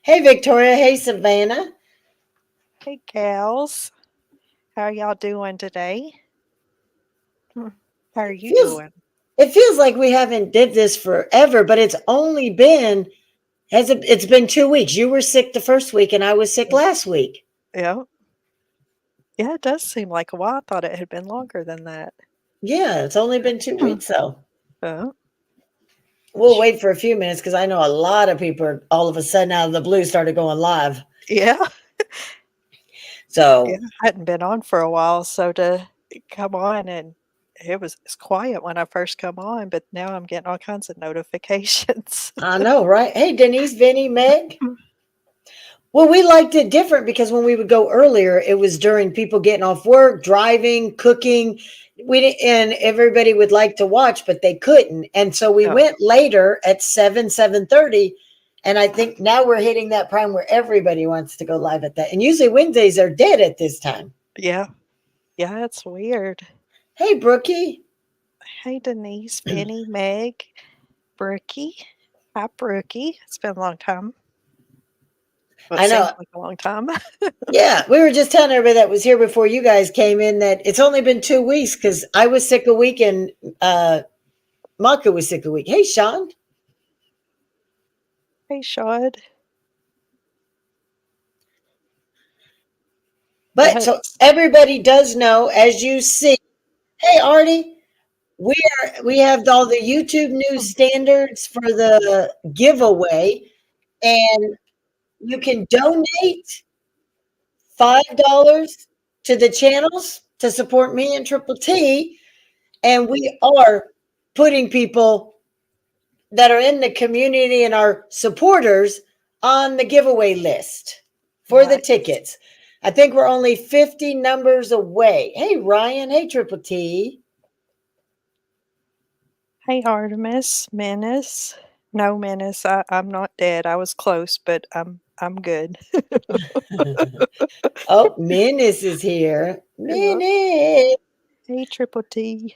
Hey, Victoria. Hey, Savannah. Hey, gals. How y'all doing today? Hmm, How are It you feels doing? it feels like we haven't did this forever, but it's only been it's been 2 weeks. You were sick the first week, and I was sick Yeah. last week. Yeah. Yeah, it does seem like a while. I thought it had been longer than that. Yeah, it's only been 2 weeks, so Oh, we'll wait for a few minutes because I know a lot of people are all of a sudden out of the blue started going live. yeah. Yeah, So I hadn't been on for a while, so to come on and it's quiet when I first come on, but now I'm getting all kinds of notifications. I know, right? Hey, Denise, Vinny, Meg. Well, we liked it different because when we would go earlier, it was during people getting off work, driving, cooking. We didn't, and everybody would like to watch, but they couldn't. And so we Oh, went later at 7:30. And I think now we're hitting that prime where everybody wants to go live at that. And usually Wednesdays are dead at this time. yeah. Yeah, it's weird. Hey, Brookie. Hey, Denise, Benny, Meg, Brookie. Hi, Brookie. It's been a long time. Well, it I know. seems like a long time. Yeah, we were just telling everybody that was here before you guys came in that it's only been 2 weeks because I was sick a week and Maka was sick a week. Hey, Sean. Hey, Shad. But Yes. so everybody does know, as you see. Hey, Artie, we have all the YouTube news standards for the giveaway, and you can donate $5 to the channels to support me and Triple T, and we are putting people that are in the community and our supporters on the giveaway list for the Nice. tickets. I think we're only 50 numbers away. Hey, Ryan. Hey, Triple T. Hey, Artemis, Menace. No, Menace, I'm not dead. I was close, but I'm good. Oh, Menace is here. Yeah. Menace. Hey, Triple T.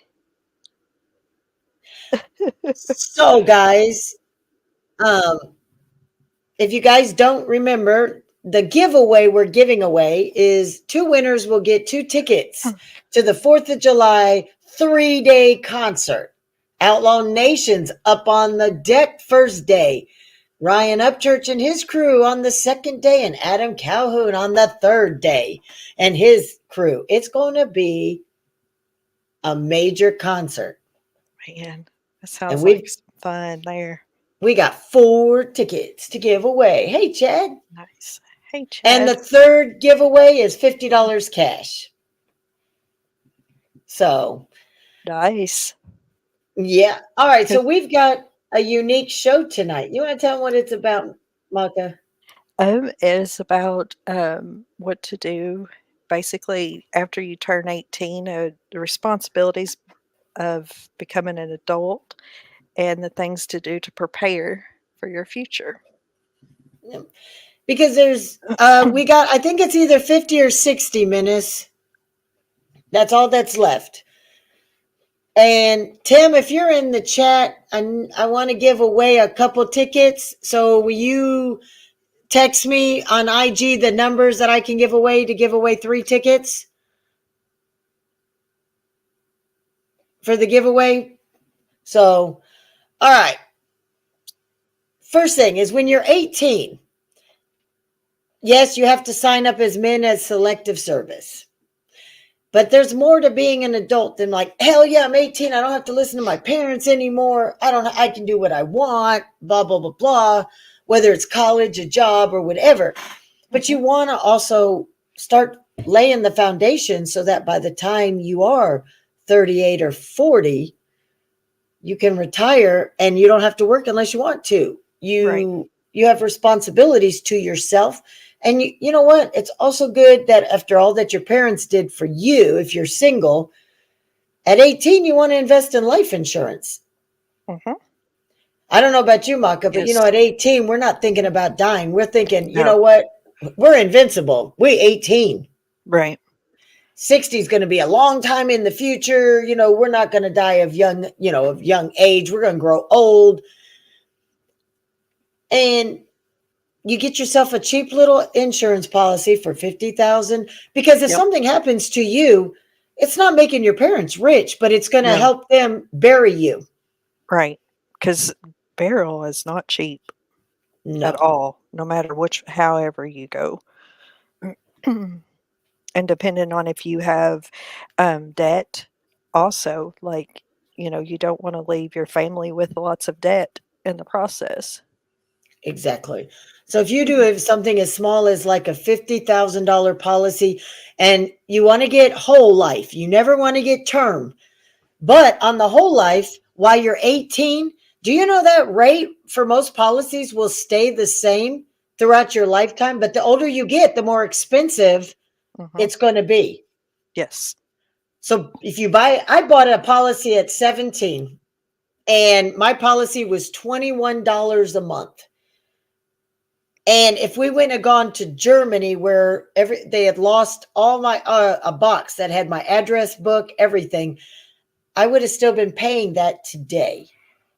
So, guys, um, if you guys don't remember, the giveaway we're giving away is two winners will get two tickets to the 4th of July 3-day concert. Outlaw Nations up on the deck first day. Ryan Upchurch and his crew on the second day, and Adam Calhoun on the third day and his crew. It's going to be a major concert. Man, that And sounds like we've some fun there. we got 4 tickets to give away. Hey, Chad. Nice. Hey, And the Chad. third giveaway is $50 cash. So, Nice. yeah. All right. So, we've got a unique show tonight. You want to tell them what it's about, Maka? It is about what to do basically after you turn 18, the responsibilities of becoming an adult and the things to do to prepare for your future. Because we got, I think it's either 50 or 60 minutes. That's all that's left. And Tim, if you're in the chat, I want to give away a couple tickets. So will you text me on IG the numbers that I can give away to give away 3 tickets for the giveaway? So, all right. First thing is when you're 18, yes, you have to sign up as men as selective service. But there's more to being an adult than like, hell yeah, I'm 18. I don't have to listen to my parents anymore. I can do what I want, blah, blah, blah, blah, whether it's college, a job, or whatever. But you Mhm. want to also start laying the foundation so that by the time you are 38 or 40, you can retire and you don't have to work unless you want to. Right. You have responsibilities to yourself. And you know what? It's also good that after all that your parents did for you, if you're single, at 18 you want to invest in life insurance. Mhm. I don't know about you, Maka, but Yes. at 18 we're not thinking about dying. We're thinking, you know No. what? We're invincible. We 18. Right. 60 is going to be a long time in the future. We're not going to die of young age. We're going to grow old. And you get yourself a cheap little insurance policy for 50,000, because if Yep. something happens to you, it's not making your parents rich, but it's going to No. help them bury you. Right. Because burial is not cheap at No. all, no matter however you go. And depending on if you have debt, also, like, you don't want to leave your family with lots of debt in the process. Exactly. So if you do something as small as like a $50,000 policy and you want to get whole life, you never want to get term. But on the whole life, while you're 18, do you know that rate for most policies will stay the same throughout your lifetime? But the older you get, the more expensive Hmm. it's going to be. Yes. So if you I bought a policy at 17 and my policy was $21 a month. And if we went and gone to Germany, where they had lost all my a box that had my address book, everything, I would have still been paying that today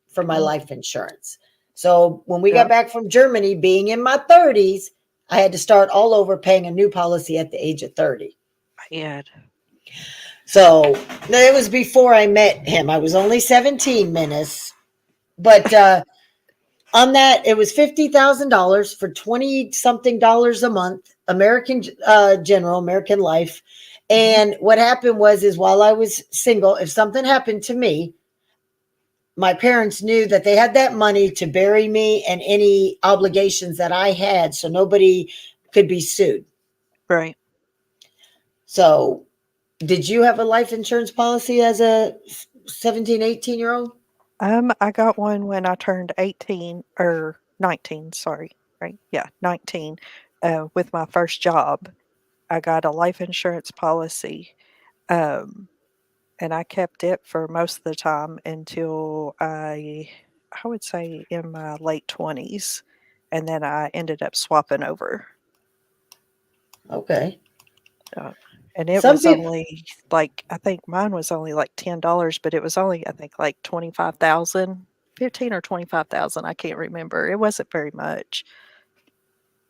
for my Mm. life insurance. So when we got Yep. back from Germany, being in my 30s, I had to start all over paying a new policy at the age of 30. Bad. So it was before I met him. I was only 17, Menace. But on that, it was $50,000 for 20 something dollars a month, American General, American Life. Hmm. And what happened is while I was single, if something happened to me, my parents knew that they had that money to bury me and any obligations that I had, so nobody could be sued. Right. So, did you have a life insurance policy as a 17, 18-year-old? I got one when I turned 18 or 19, sorry. Right. Yeah, 19. With my first job, I got a life insurance policy. Um, and I kept it for most of the time until I would say in my late 20s, and then I ended up swapping over. Okay. Uh, and it Some was people, only like, I think mine was only like $10, but it was only, I think, like 25,000, 15 or 25,000. I can't remember. It wasn't very much.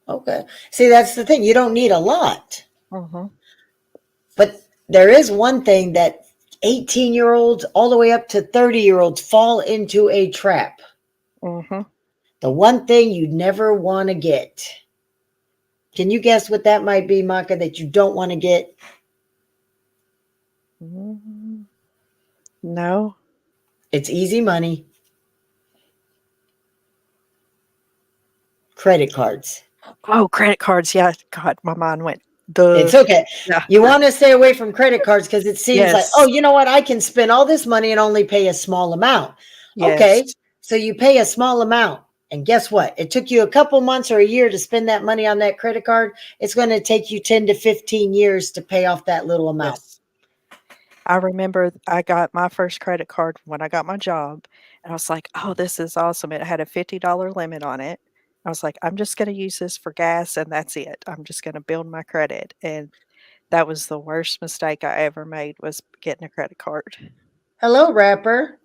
okay. See, that's the thing. You don't need a lot. Hmm. But there is one thing that 18-year-olds all the way up to 30-year-olds fall into a trap. Hmm. The one thing you never want to get. Can you guess what that might be, Maka, that you don't want to get? No. It's easy money. Credit cards. Oh, credit cards. Yeah. God, my mind went, duh. It's okay. Yeah. You want to stay away from credit cards because it seems like, oh, Yes. you know what? I can spend all this money and only pay a small amount. Yes. Okay. So you pay a small amount. And guess what? It took you a couple months or a year to spend that money on that credit card. It's going to take you 10 to 15 years to pay off that little amount. Yes. I remember I got my first credit card when I got my job, and I was like, "Oh, this is awesome." It had a $50 limit on it. I was like, "I'm just gonna use this for gas and that's it. I'm just gonna build my credit." And that was the worst mistake I ever made was getting a credit card. Hello, rapper.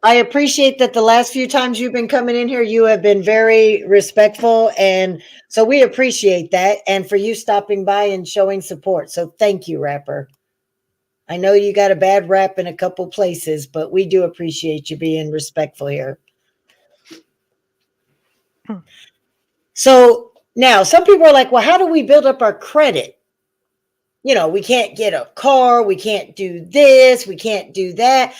I appreciate that the last few times you've been coming in here, you have been very respectful. And so we appreciate that. And for you stopping by and showing support. So thank you, rapper. I know you got a bad rap in a couple places, but we do appreciate you being respectful here. Hmm. So now some people are like, well, how do we build up our credit? You know, we can't get a car, we can't do this, we can't do that.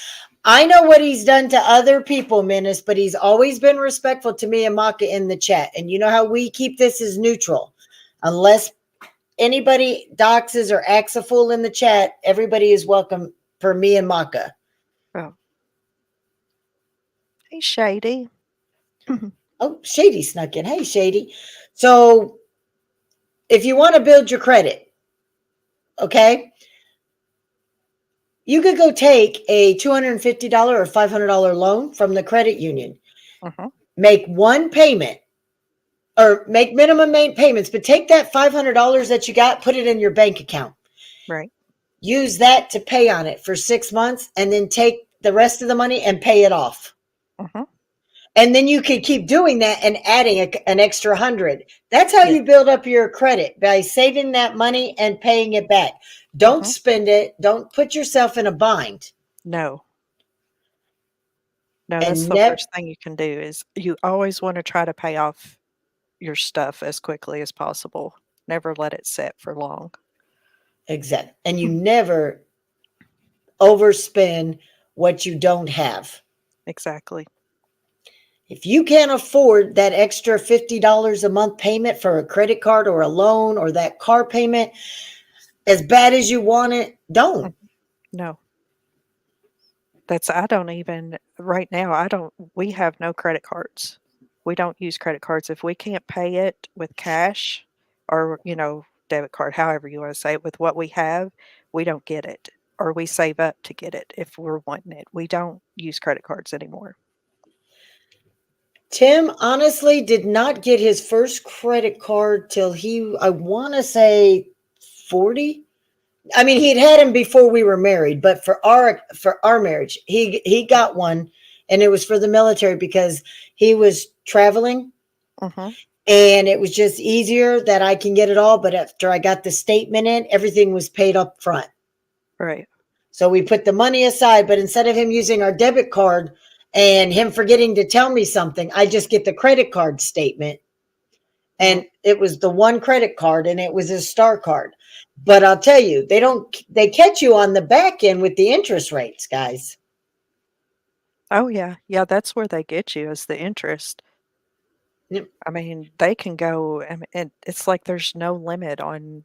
I know what he's done to other people, Menace, but he's always been respectful to me and Maka in the chat. And you know how we keep this as neutral. Unless anybody doxes or acts a fool in the chat, everybody is welcome for me and Maka. Oh. Hey, Shady. Oh, Shady snuck in. Hey, Shady. So if you want to build your credit, okay, you could go take a $250 or $500 loan from the credit union, Mhm. make one payment or make minimum payments, but take that $500 that you got, put it in your bank account. Right. Use that to pay on it for 6 months and then take the rest of the money and pay it off. Mhm. And then you can keep doing that and adding an extra 100. That's how Yes. you build up your credit, by saving that money and paying it back. Don't Mhm. spend it. Don't put yourself in a bind. No. No, that's And the never, worst thing you can do is you always wanna try to pay off your stuff as quickly as possible. Never let it sit for long. exact. And you never overspend what you don't have. Exactly. If you can't afford that extra $50 a month payment for a credit card or a loan or that car payment, as bad as you want it, don't. Mhm. No. That's I don't even right now, I don't we have no credit cards. We don't use credit cards. If we can't pay it with cash or, debit card, however you wanna say it, with what we have, we don't get it, or we save up to get it if we're wanting it. We don't use credit cards anymore. Tim honestly did not get his first credit card till I want to say 40. I mean, he'd had him before we were married, but for our marriage, he got one, and it was for the military because he was traveling, Mhm. and it was just easier that I can get it all. But after I got the statement in, everything was paid up front. Right. So we put the money aside, but instead of him using our debit card and him forgetting to tell me something, I just get the credit card statement. Mm. And it was the one credit card, and it was his Star card. But I'll tell you, they catch you on the back end with the interest rates, guys. Oh, yeah. Yeah, that's where they get you is the interest. Yep. I mean, they can go and it's like there's no limit on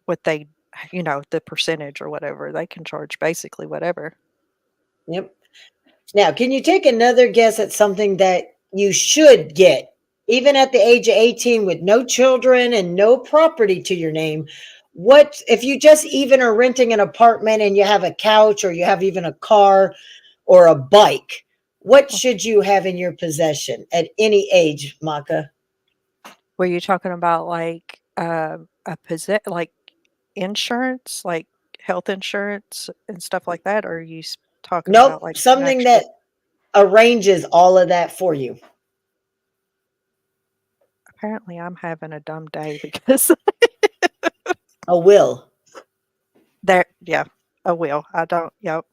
what the percentage or whatever. They can charge basically whatever. Yep. Now, can you take another guess at something that you should get, even at the age of 18 with no children and no property to your name? What if you just even are renting an apartment and you have a couch or you have even a car or a bike? What Mm. should you have in your possession at any age, Maka? Were you talking about like like insurance, like health insurance and stuff like that? Or are you talking about Nope, like an something actual that arranges all of that for you. apparently I'm having a dumb day because A will. there yeah, a will. I don't yep.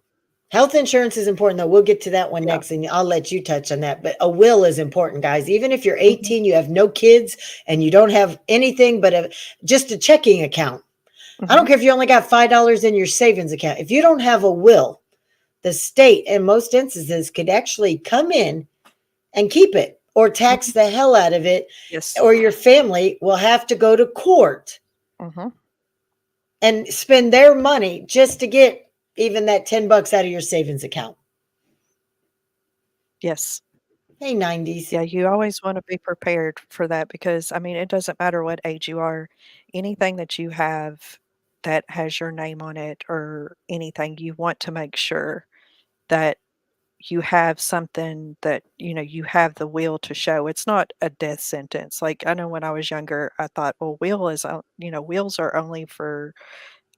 Health insurance is important, though. We'll get to that one Yeah. next, and I'll let you touch on that. But a will is important, guys. Even if you're Mhm. 18, you have no kids, and you don't have anything but just a checking account. I don't Mhm. care if you only got $5 in your savings account. If you don't have a will, the state, in most instances, could actually come in and keep it or tax Mhm. the hell out of it, Yes. or your family will have to go to court Mhm. and spend their money just to get even that $10 out of your savings account. Yes. Hey, 90s. Yeah, you always wanna be prepared for that because, I mean, it doesn't matter what age you are, anything that you have that has your name on it or anything, you want to make sure that you have something that, you have the will to show. It's not a death sentence. Like, I know when I was younger, I thought, well, wills are only for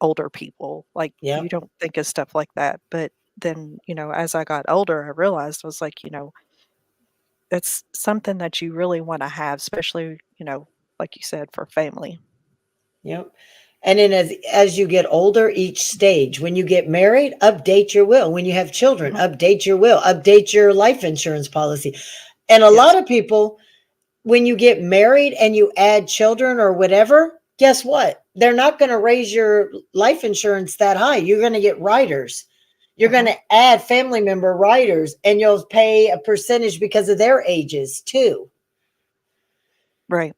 older people. Like, you Yep. don't think of stuff like that. But then, as I got older, I realized I was like, it's something that you really wanna have, especially, like you said, for family. Yep. And then as you get older, each stage, when you get married, update your will. When you have children, Mhm. update your will, update your life insurance policy. And a Yes. lot of people, when you get married and you add children or whatever, guess what? They're not going to raise your life insurance that high. You're going to get riders. You're going Mhm. to add family member riders, and you'll pay a percentage because of their ages too. Right.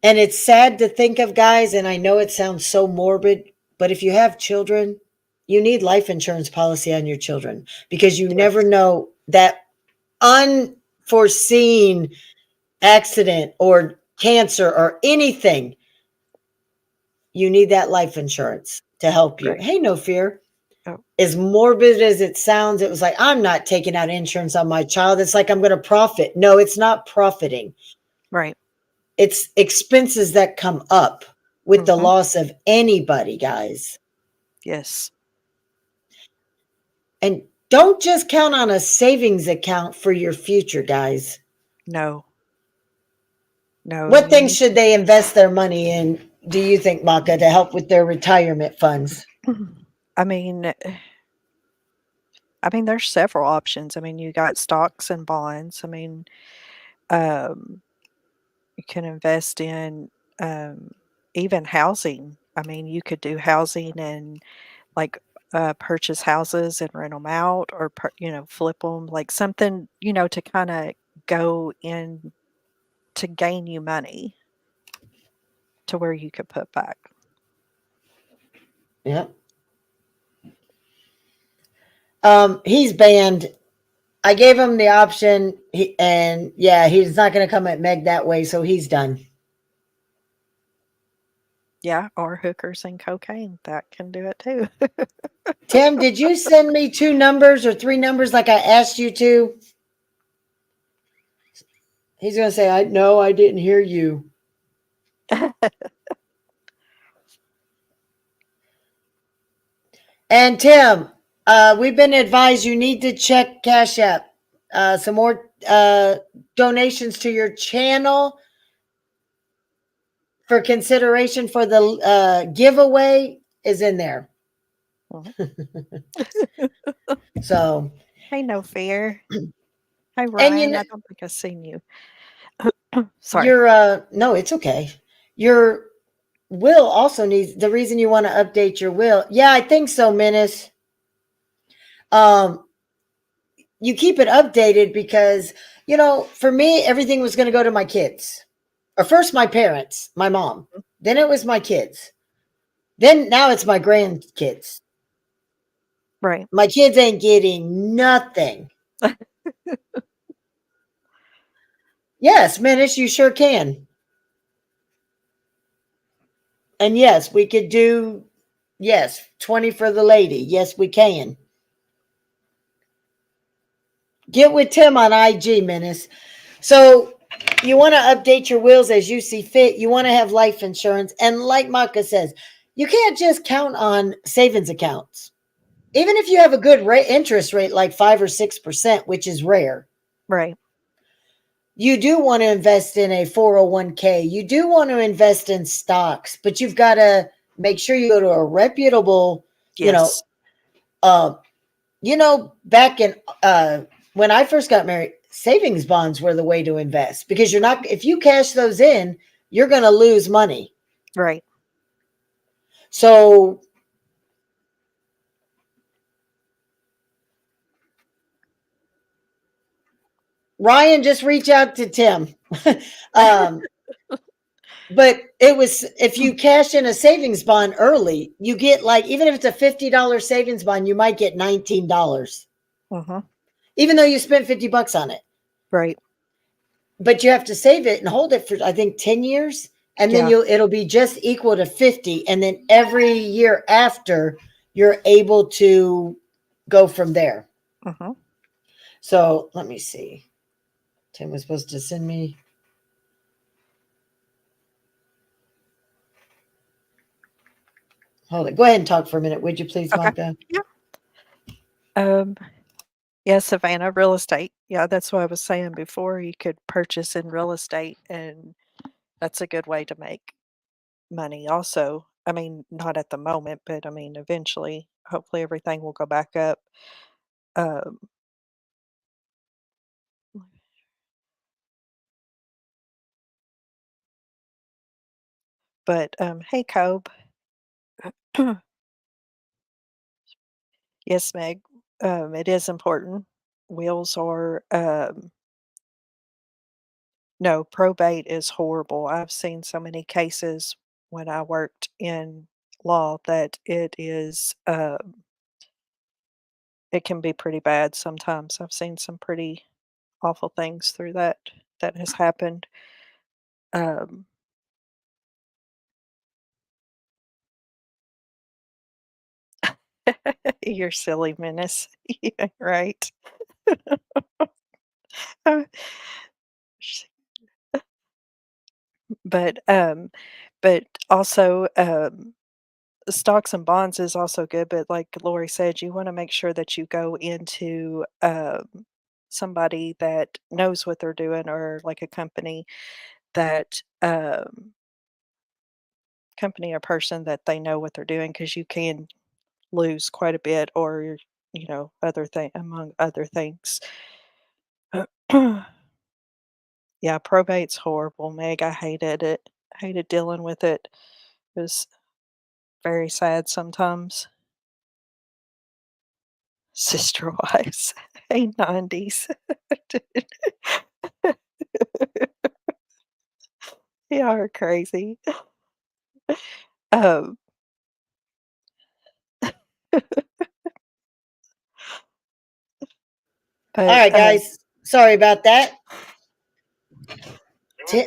And it's sad to think of, guys, and I know it sounds so morbid, but if you have children, you need life insurance policy on your children because you never Yes. know that unforeseen accident or cancer or anything. You need that life insurance to help you. Right. Hey, no fear. Oh, As morbid as it sounds, it was like, I'm not taking out insurance on my child. It's like I'm going to profit. No, it's not profiting. right. It's expenses that come up with the Mhm. loss of anybody, guys. Yes. And Don't just count on a savings account for your future, guys. No, no, What you things need should they invest their money in, do you think, Maka, to help with their retirement funds? to. I mean, there's several options. I mean, you got stocks and bonds. I mean, um, you can invest in um, even housing. I mean, you could do housing and like purchase houses and rent them out, or flip them, like something to kind of go in to gain you money to where you could put back. Yeah. He's banned. I gave him the option, and yeah, he's not going to come at Meg that way, so he's done. Yeah, or hookers and cocaine, that can do it too. Tim, did you send me 2 numbers or 3 numbers like I asked you to? He's going to say, "I no, I didn't hear you." And Tim, we've been advised you need to check Cash App. Some more donations to your channel for consideration for the giveaway is in there. Mhm. So, Hey, no fear. Hi, and you Ryan. know, I don't think I've seen you. Sorry. your no, it's okay. Your will also needs the reason you want to update your will. Yeah, I think so, Menace. Um, you keep it updated because for me, everything was going to go to my kids. Or first my parents, my mom. Then it was my kids. Then now it's my grandkids. Right. My kids ain't getting nothing. Yes, Menace, you sure can. And yes, we could do, yes, 20 for the lady. Yes, we can. Get with Tim on IG, Menace. So you want to update your wills as you see fit. You want to have life insurance. And like Maka says, you can't just count on savings accounts. Even if you have a good interest rate, like 5 or 6%, which is rare, Right. you do want to invest in a 401k. You do want to invest in stocks, but you've got to make sure you go to a reputable, you know, Yes. uh, back in when I first got married, savings bonds were the way to invest because you're not, if you cash those in, you're going to lose money. Right. So Ryan, just reach out to Tim. um, but it was, if you cash in a savings bond early, you get, like, even if it's a $50 savings bond, you might get $19, Mm-hmm. even though you spent $50 on it. Right. But you have to save it and hold it for, I think, 10 years. And then Yeah. it'll be just equal to 50. And then every year after, you're able to go from there. Mm-hmm. So let me see. Tim was supposed to send me. Hold it. Go ahead and talk for a minute, would you please, Okay. Micah? Yeah. Um, yeah, Savannah, real estate. Yeah, that's what I was saying before. You could purchase in real estate, and that's a good way to make money also. I mean, not at the moment, but I mean, eventually, hopefully everything will go back up. Um, but hey, Cobe. Yes, Meg. It is important. Wills are no, probate is horrible. I've seen so many cases when I worked in law that it can be pretty bad sometimes. I've seen some pretty awful things through that has happened. Um, you're silly, Menace. Yeah, right. Uh, sh- but but also stocks and bonds is also good, but like Lori said, you want to make sure that you go into somebody that knows what they're doing, or like a that company or person that they know what they're doing, because you can lose quite a bit, or other thing among other things. Yeah, probate's horrible, Meg. I hated it. Hated dealing with it. It was very sad sometimes. Sister wives. Hey, 90s. Y'all are crazy. Um, All but, right, guys. Sorry about that. Tim,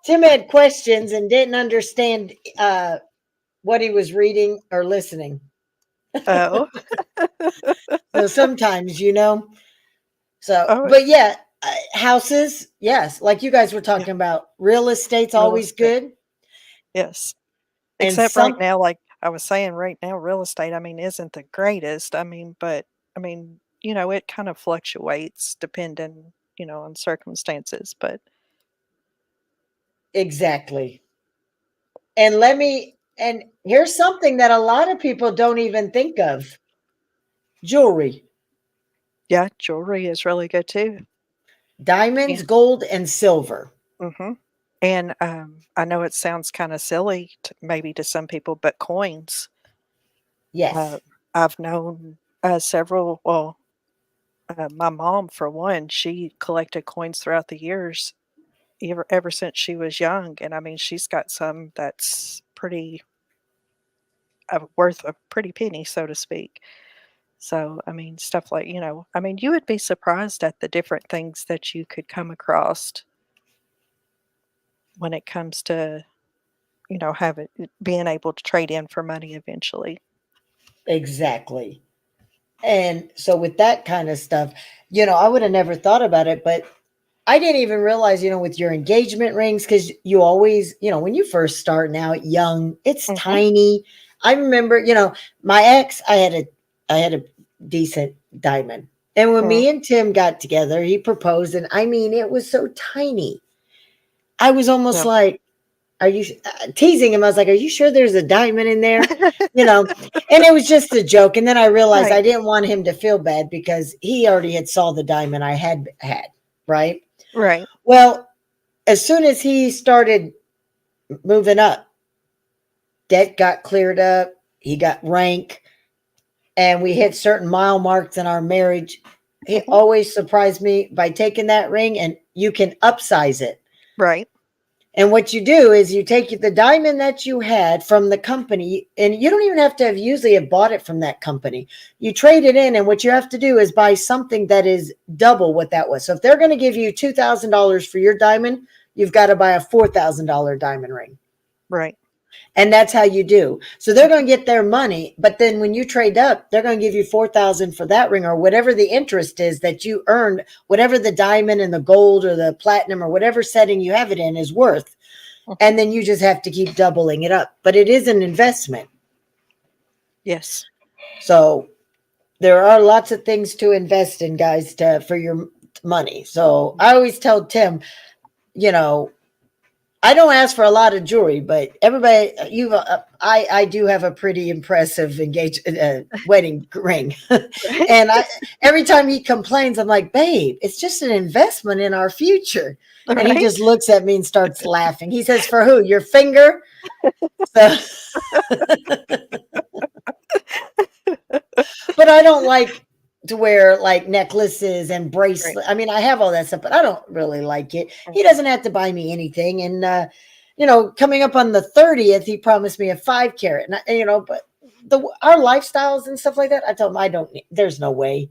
Tim had questions and didn't understand what he was reading or listening. oh. So sometimes, So, Oh, but yeah, houses, yes, like you guys were yeah, talking about, real estate's real always estate, good. yes. And Except right some, now, like I was saying, right now, real estate, I mean, isn't the greatest. I mean, but I mean, it kind of fluctuates depending, on circumstances. But exactly. And here's something that a lot of people don't even think of: jewelry, yeah, jewelry is really good too. diamonds, And gold, and silver. hmm and I know it sounds kind of silly, maybe to some people, but coins. Uh, Yes, I've known several. Well, my mom, for one, she collected coins throughout the years, ever since she was young, and I mean, she's got some that's pretty worth a pretty penny, so to speak. So, I mean, stuff like, I mean, you would be surprised at the different things that you could come across when it comes to, having being able to trade in for money eventually. exactly. And so with that kind of stuff, I would have never thought about it, but I didn't even realize, with your engagement rings, because you always, when you first start out young, it's Hmm. tiny. I remember, my ex, I had a decent diamond. And when Mm, me and Tim got together, he proposed, and I mean, it was so tiny. I was almost yeah. like, are you teasing him? I was like, are you sure there's a diamond in there? You know, and it was just a joke. And then I realized I Right. didn't want him to feel bad because he already had saw the diamond I had, right? Right. Well, as soon as he started moving up, debt got cleared up, he got rank, and we hit certain mile marks in our marriage. He Hmm. always surprised me by taking that ring, and you can upsize it. Right. And what you do is you take the diamond that you had from the company, and you don't even have to have usually have bought it from that company. You trade it in, and what you have to do is buy something that is double what that was. So if they're going to give you $2,000 for your diamond, you've got to buy a $4,000 diamond ring. Right. And that's how you do. So they're going to get their money, but then when you trade up, they're going to give you 4,000 for that ring, or whatever the interest is that you earned, whatever the diamond and the gold or the platinum or whatever setting you have it in is worth. Hmm. And then you just have to keep doubling it up. But it is an investment. Yes. So there are lots of things to invest in, guys, for your money. So I always tell Tim, you know, I don't ask for a lot of jewelry, but everybody, I do have a pretty impressive wedding ring, and every time he complains, I'm like, babe, it's just an investment in our future, and he Right. just looks at me and starts laughing. He says, "For who? Your finger?" So, but I don't like to wear like necklaces and Right. bracelets. I mean, I have all that stuff, but I don't really like it. He Mhm. doesn't have to buy me anything. And coming up on the 30th, he promised me a 5 carat. But our lifestyles and stuff like that, I told him I don't. There's no way.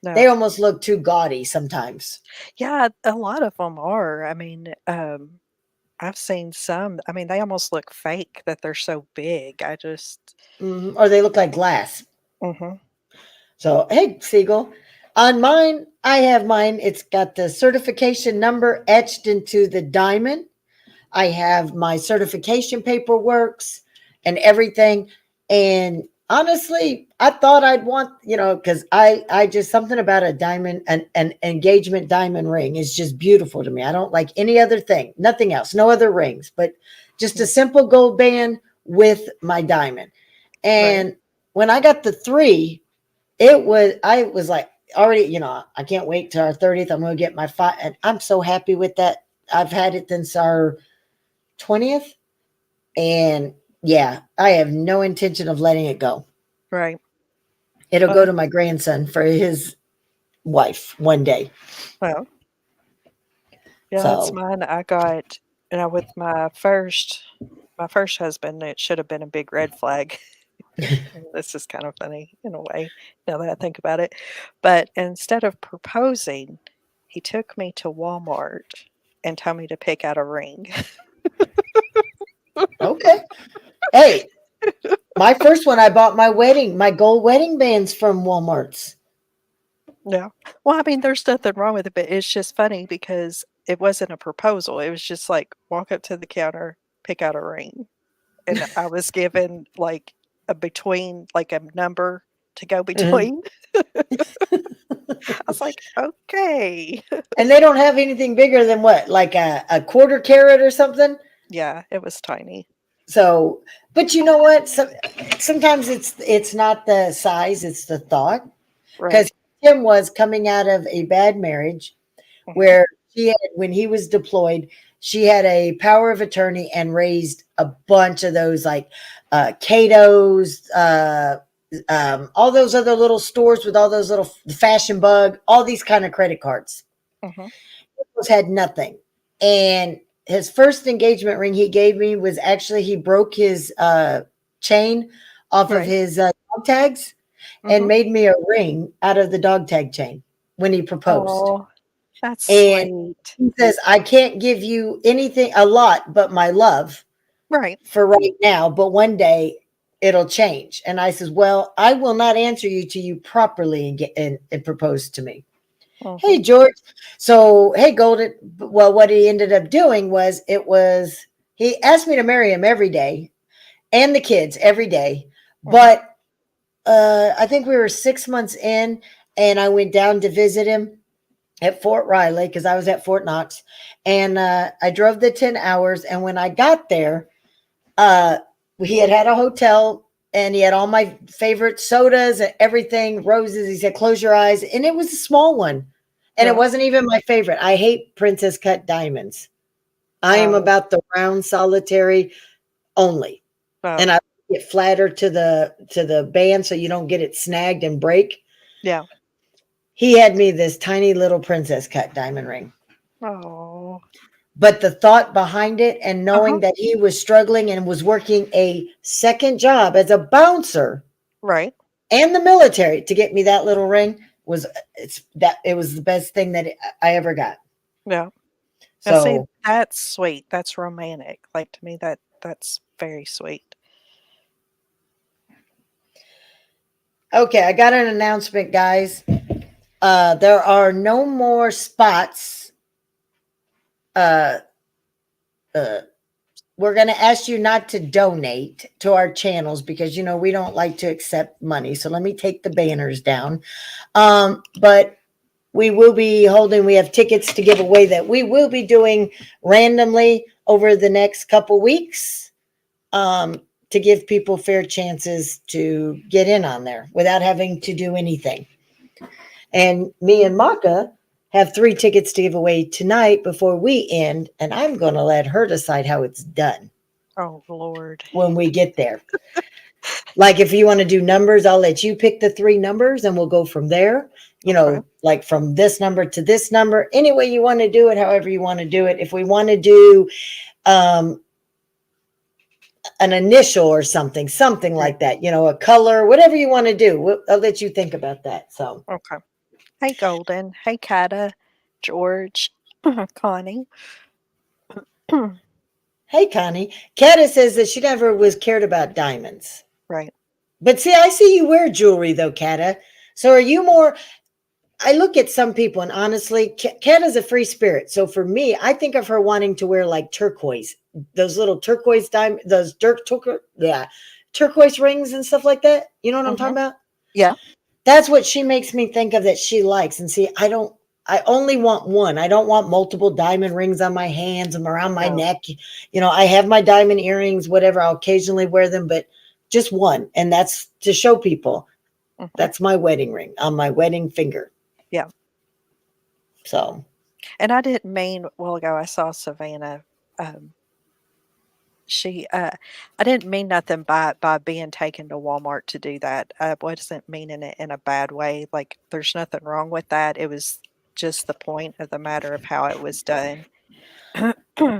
They No. almost look too gaudy sometimes, Yeah, a lot of them are. I mean, I've seen some. I mean, they almost look fake that they're so big. I just. or they look like glass. Mhm. So, hey, Siegel, on mine, I have mine. It's got the certification number etched into the diamond. I have my certification paperworks and everything. And honestly, I thought I'd want, because I just something about a diamond, an engagement diamond ring is just beautiful to me. I don't like any other thing, nothing else, no other rings, but just a simple gold band with my diamond. Right. And when I got the three, I was like, already, I can't wait till our 30th. I'm going to get my five. And I'm so happy with that. I've had it since our 20th. And yeah, I have no intention of letting it go. Right. It'll go Well, to my grandson for his wife one day. well, yeah, that's So, mine. I got, with my first husband, it should have been a big red flag. This is kind of funny in a way, now that I think about it. But instead of proposing, he took me to Walmart and told me to pick out a ring. okay. Hey, my first one, I bought my gold wedding bands from Walmart's. Yeah. Well, I mean, there's nothing wrong with it, but it's just funny because it wasn't a proposal. It was just like walk up to the counter, pick out a ring. And I was given like a number to go Mhm. between. I was like, okay. And they don't have anything bigger than what, like a quarter carat or something? Yeah, it was tiny. So, but you know what? Sometimes it's not the size, it's the thought. Right. Because Tim was coming out of a bad marriage Mhm. where when he was deployed, she had a power of attorney and raised a bunch of those like Cato's, all those other little stores with all those little Fashion Bug, all these kind of credit cards. Mhm. Had nothing. And his first engagement ring he gave me was actually he broke his chain off of Right. his dog tags and Mhm. made me a ring out of the dog tag chain when he proposed. Oh, that's And sweet. he says, I can't give you anything a lot but my love Right. for right now, but one day it'll change. And I says, well, I will not answer you till you properly and propose to me. Hey, Mhm. George. So, hey, Golden. Well, what he ended up doing was he asked me to marry him every day and the kids every day. Mhm. But I think we were 6 months in, and I went down to visit him at Fort Riley because I was at Fort Knox. And I drove the 10 hours. And when I got there, uh, he had a hotel and he had all my favorite sodas and everything, roses. He said, close your eyes. And it was a small one. And it Yeah. wasn't even my favorite. I hate princess cut diamonds. I am Oh, about the round solitary only. oh, And I get flatter to the band so you don't get it snagged and break. yeah. He had me this tiny little princess cut diamond ring. Oh. But the thought behind it and Uh-huh. knowing that he was struggling and was working a second job as a bouncer Right. and the military to get me that little ring it was the best thing that I ever got. Yeah. Now see, So, that's sweet. That's romantic. Like to me that's very sweet. okay, I got an announcement, guys. There are no more spots. Uh, uh, we're going to ask you not to donate to our channels because we don't like to accept money. So let me take the banners down. But we will be holding, we have tickets to give away that we will be doing randomly over the next couple weeks, to give people fair chances to get in on there without having to do anything. And me and Maka have 3 tickets to give away tonight before we end, and I'm going to let her decide how it's done Oh Lord. when we get there. Like if you want to do numbers, I'll let you pick the 3 numbers and we'll go from there. Okay. Like from this number to this number, any way you want to do it, however you want to do it. If we want to do um, an initial or something Yeah. like that, a color, whatever you want to do, I'll let you think about that. So, Okay. Hey Golden. Hey Kata. George. Connie. hey, Connie, Kata says that she never was cared about diamonds. Right. But see, I see you wear jewelry though, Kata. So are you more? I look at some people, and honestly, Kat is a free spirit. So for me, I think of her wanting to wear like turquoise, those little turquoise diamond, those turquoise rings and stuff like that. You know what I'm Hmm. talking about? Yeah. That's what she makes me think of that she likes. And see, I only want one. I don't want multiple diamond rings on my hands and around my No. neck. You know, I have my diamond earrings, whatever. I'll occasionally wear them, but just one. And that's to show people Hmm. that's my wedding ring on my wedding finger. Yeah. So, And I didn't mean a while ago I saw Savannah. Um, I didn't mean nothing by being taken to Walmart to do that. I wasn't meaning it in a bad way. Like, there's nothing wrong with that. It was just the point of the matter of how it was done.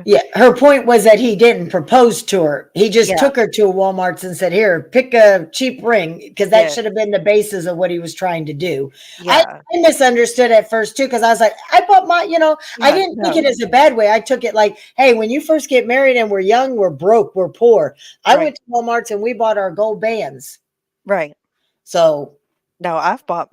yeah, her point was that he didn't propose to her. He just Yeah. took her to a Walmart's and said, "Here, pick a cheap ring," because that Yeah. should have been the basis of what he was trying to do. I, Yeah. I misunderstood at first too, because I was like, I bought my, I Yeah. didn't take it No. as a bad way. I took it like, hey, when you first get married and we're young, we're broke, we're poor. I Right. went to Walmart's and we bought our gold bands. Right. So No, I've bought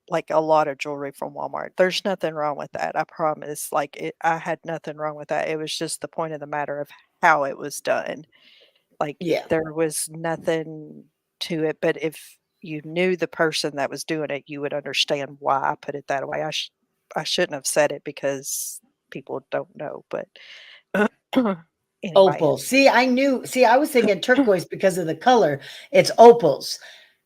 like a lot of jewelry from Walmart. There's nothing wrong with that. I promise. Like I had nothing wrong with that. It was just the point of the matter of how it was done. Like yeah, there was nothing to it, but if you knew the person that was doing it, you would understand why I put it that way. I shouldn't have said it because people don't know, but anyway. opal. See, I was thinking turquoise because of the color. It's opals.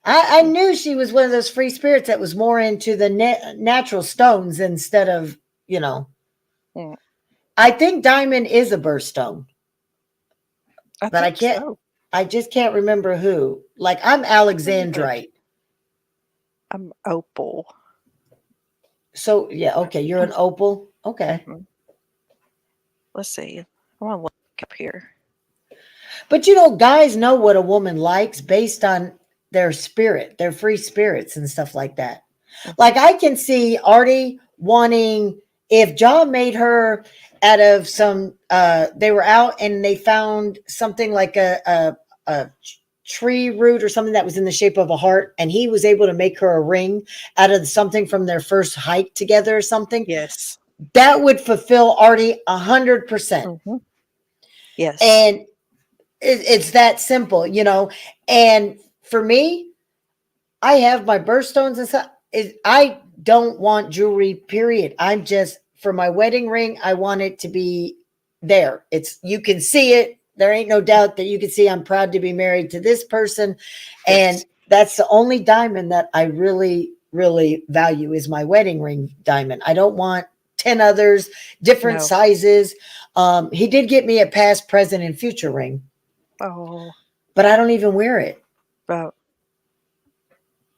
I knew she was one of those free spirits that was more into the natural stones instead of, you know, Mm, I think diamond is a birthstone, I but think so. I just can't remember who. Like I'm Me either. Alexandrite. I'm opal. So yeah, okay, you're an opal. Okay. Mhm. Let's see. I want to look up here. But guys know what a woman likes based on their spirit, their free spirits and stuff like that. Mhm. Like I can see Artie wanting if John made her out of some they were out and they found something like a tree root or something that was in the shape of a heart and he was able to make her a ring out of something from their first hike together or something Yes. that would fulfill Artie 100%. Mhm. Yes. And it's that simple, and for me, I have my birthstones and stuff. I don't want jewelry, period. I'm just, for my wedding ring, I want it to be there. You can see it. There ain't no doubt that you can see I'm proud to be married to this person. And Yes. that's the only diamond that I really, really value is my wedding ring diamond. I don't want 10 others, different No. sizes. He did get me a past, present, and future ring, Oh, but I don't even wear it. but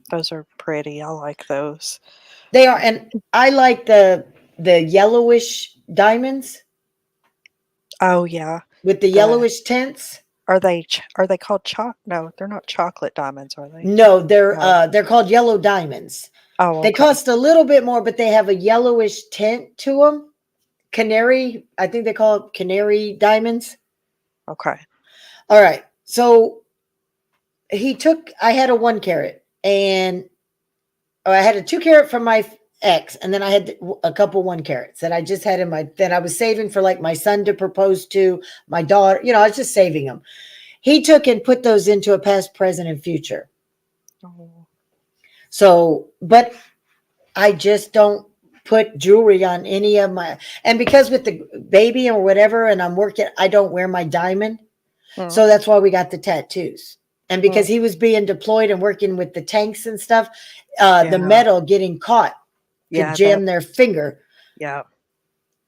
those are pretty. I like those. They are, and I like the yellowish diamonds Oh yeah. with the The yellowish tints. are they called No, they're not chocolate diamonds, are they? No, No. they're called yellow diamonds. Oh, They okay. cost a little bit more, but they have a yellowish tint to them. Canary, I think they call it canary diamonds. Okay. All right. So I had a 1 carat and I had a 2 carat from my ex, and then I had a couple 1 carats that I just had that I was saving for like my son to propose to, my daughter. I was just saving them. He took and put those into a past, present, and future. Oh, So, but I just don't put jewelry on any of my, and because with the baby or whatever, and I'm working, I don't wear my diamond. mm, So that's why we got the tattoos. And because mm, he was being deployed and working with the tanks and stuff, the yeah. metal getting caught could Yeah, jam their finger. yeah,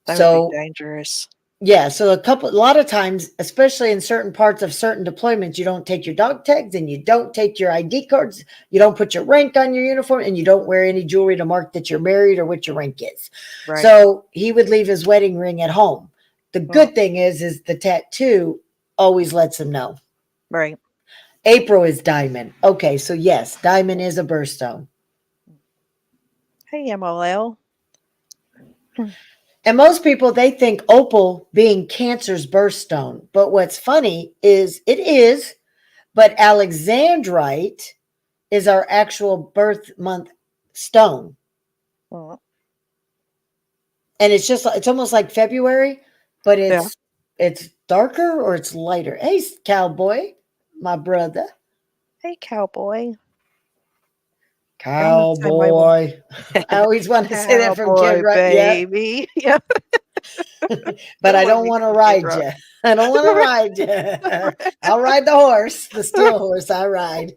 that would be So dangerous. yeah, so a lot of times, especially in certain parts of certain deployments, you don't take your dog tags and you don't take your ID cards, you don't put your rank on your uniform, and you don't wear any jewelry to mark that you're married or what your rank is. Right. So he would leave his wedding ring at home. The Mm, good thing is the tattoo always lets him know. right. April is diamond. Okay, so yes, diamond is a birthstone. Hey, MOL. Hmm. And most people, they think opal being Cancer's birthstone. But what's funny is it is, but Alexandrite is our actual birth month stone. Mm. And it's almost like February, but Yeah. it's darker or it's lighter. Hey, cowboy, my brother. Hey, cowboy. I'm the same way when Cowboy. I always want to say that from Kid cowboy Rock. Yeah. baby. Yeah. But Don't I let don't me want to sing Kid ride Rock. you. I don't want to ride you. I'll ride the horse, the steel horse. I ride.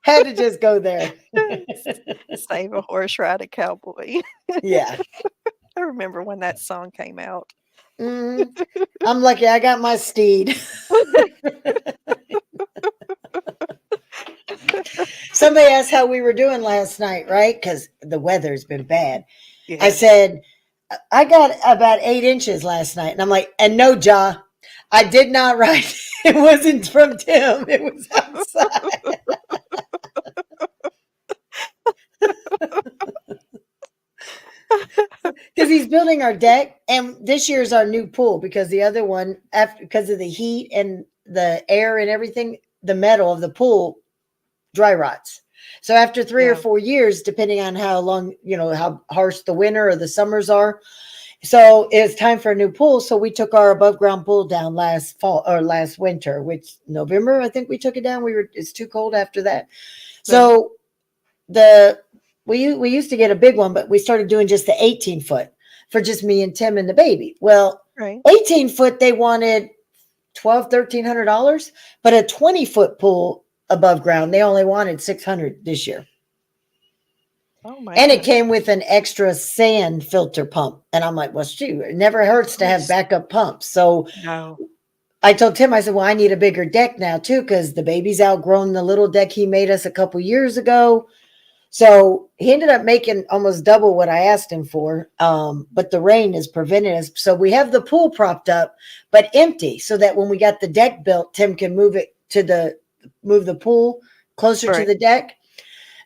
Had to just go there. Save a horse, ride a cowboy. Yeah. I remember when that song came out. Mhm. I'm lucky I got my steed. Somebody asked how we were doing last night, right? Because the weather's been bad. I Yes. said, I got about 8 inches last night. And I'm like, and no, Ja, I did not write. It wasn't from Tim. It was outside. Because he's building our deck. And this year's our new pool because the other one, after because of the heat and the air and everything, the metal of the pool dry rots. So after 3 or 4 years, depending on how long, how harsh the winter or the summers are, so it's time for a new pool. So we took our above ground pool down last fall or last winter, which November, I think we took it down. It's too cold after that. Yeah. So the we used to get a big one, but we started doing just the 18-foot for just me and Tim and the baby. Well, Right. 18-foot they wanted $1,200, but a 20-foot pool above ground they only wanted 600 this year. Oh And it man. came with an extra sand filter pump. And I'm like, well, shoot, it never hurts to have Nice. backup pumps. So No. I told Tim, I said, well, I need a bigger deck now too, because the baby's outgrown the little deck he made us a couple years ago. So he ended up making almost double what I asked him for. But the rain has prevented us. So we have the pool propped up, but empty, so that when we got the deck built, Tim can move the pool closer to Right. the deck.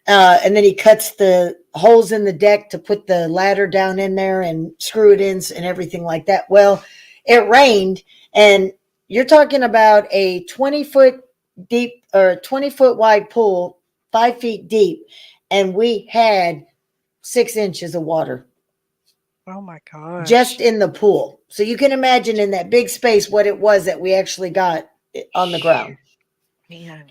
And then he cuts the holes in the deck to put the ladder down in there and screw it in and everything like that. Well, it rained, and you're talking about a 20-foot deep or 20-foot wide pool, 5 feet deep, and we had 6 inches of water Oh my just gosh. in the pool. So you can imagine in that big space what it was that we actually got on the ground. Man.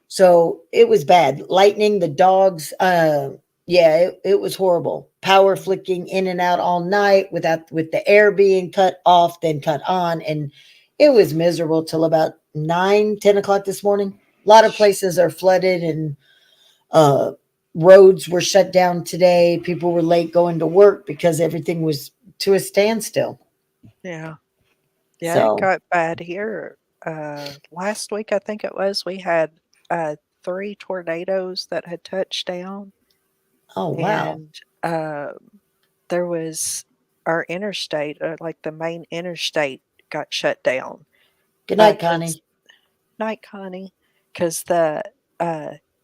So it was bad. Lightning, the dogs, yeah, it was horrible. Power flicking in and out all night with the air being cut off, then cut on. And it was miserable till about 9, 10 o'clock this morning. A lot of places are flooded and uh, roads were shut down today. People were late going to work because everything was to a standstill. Yeah. Yeah, it So, got bad here. Last week, I think it was, we had 3 tornadoes that had touched down, oh, wow. and there was our interstate, like the main interstate, got shut down Good night, because Connie. night, Connie, because uh,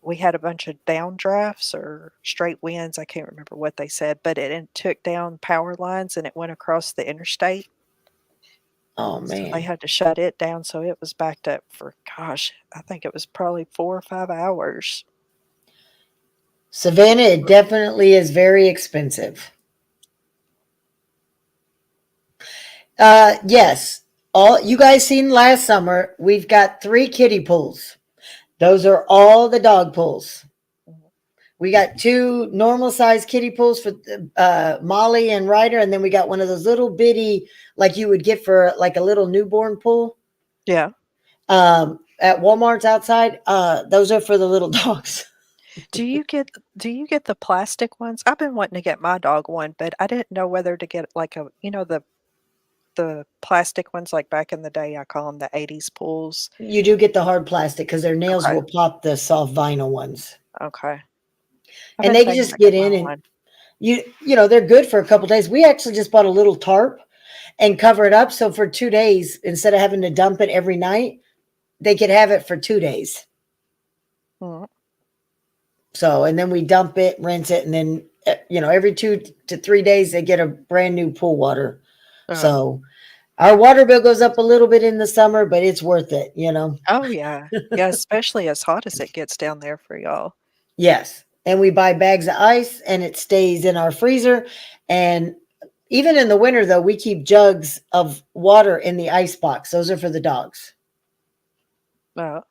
we had a bunch of downdrafts or straight winds. I can't remember what they said, but it took down power lines and it went across the interstate. Oh, So they man. had to shut it down, so it was backed up for, gosh, I think it was probably 4 or 5 hours. Savannah, it definitely is very expensive. Yes. All you guys seen last summer, we've got 3 kiddie pools. Those are all the dog pools. Mhm. We got 2 normal size kiddie pools for Molly and Ryder, and then we got one of those little bitty, like you would get for like a little newborn pool Yeah. at Walmart's outside. Those are for the little dogs. Do you get the plastic ones? I've been wanting to get my dog one, but I didn't know whether to get like the plastic ones like back in the day, I call them the '80s pools. You do get the hard plastic because their nails Okay, will pop the soft vinyl ones, okay. I've and been they can thinking just to get get my in and one. they're good for a couple days. We actually just bought a little tarp and cover it up, so for 2 days, instead of having to dump it every night, they could have it for 2 days. Mm, So, and then we dump it, rinse it, and then every 2 to 3 days they get a brand new pool water. uh, So Our water bill goes up a little bit in the summer, but it's worth it, you know? Oh, yeah. Yeah, especially as hot as it gets down there for y'all. Yes. And we buy bags of ice and it stays in our freezer. And even in the winter, though, we keep jugs of water in the ice box. Those are for the dogs. Well,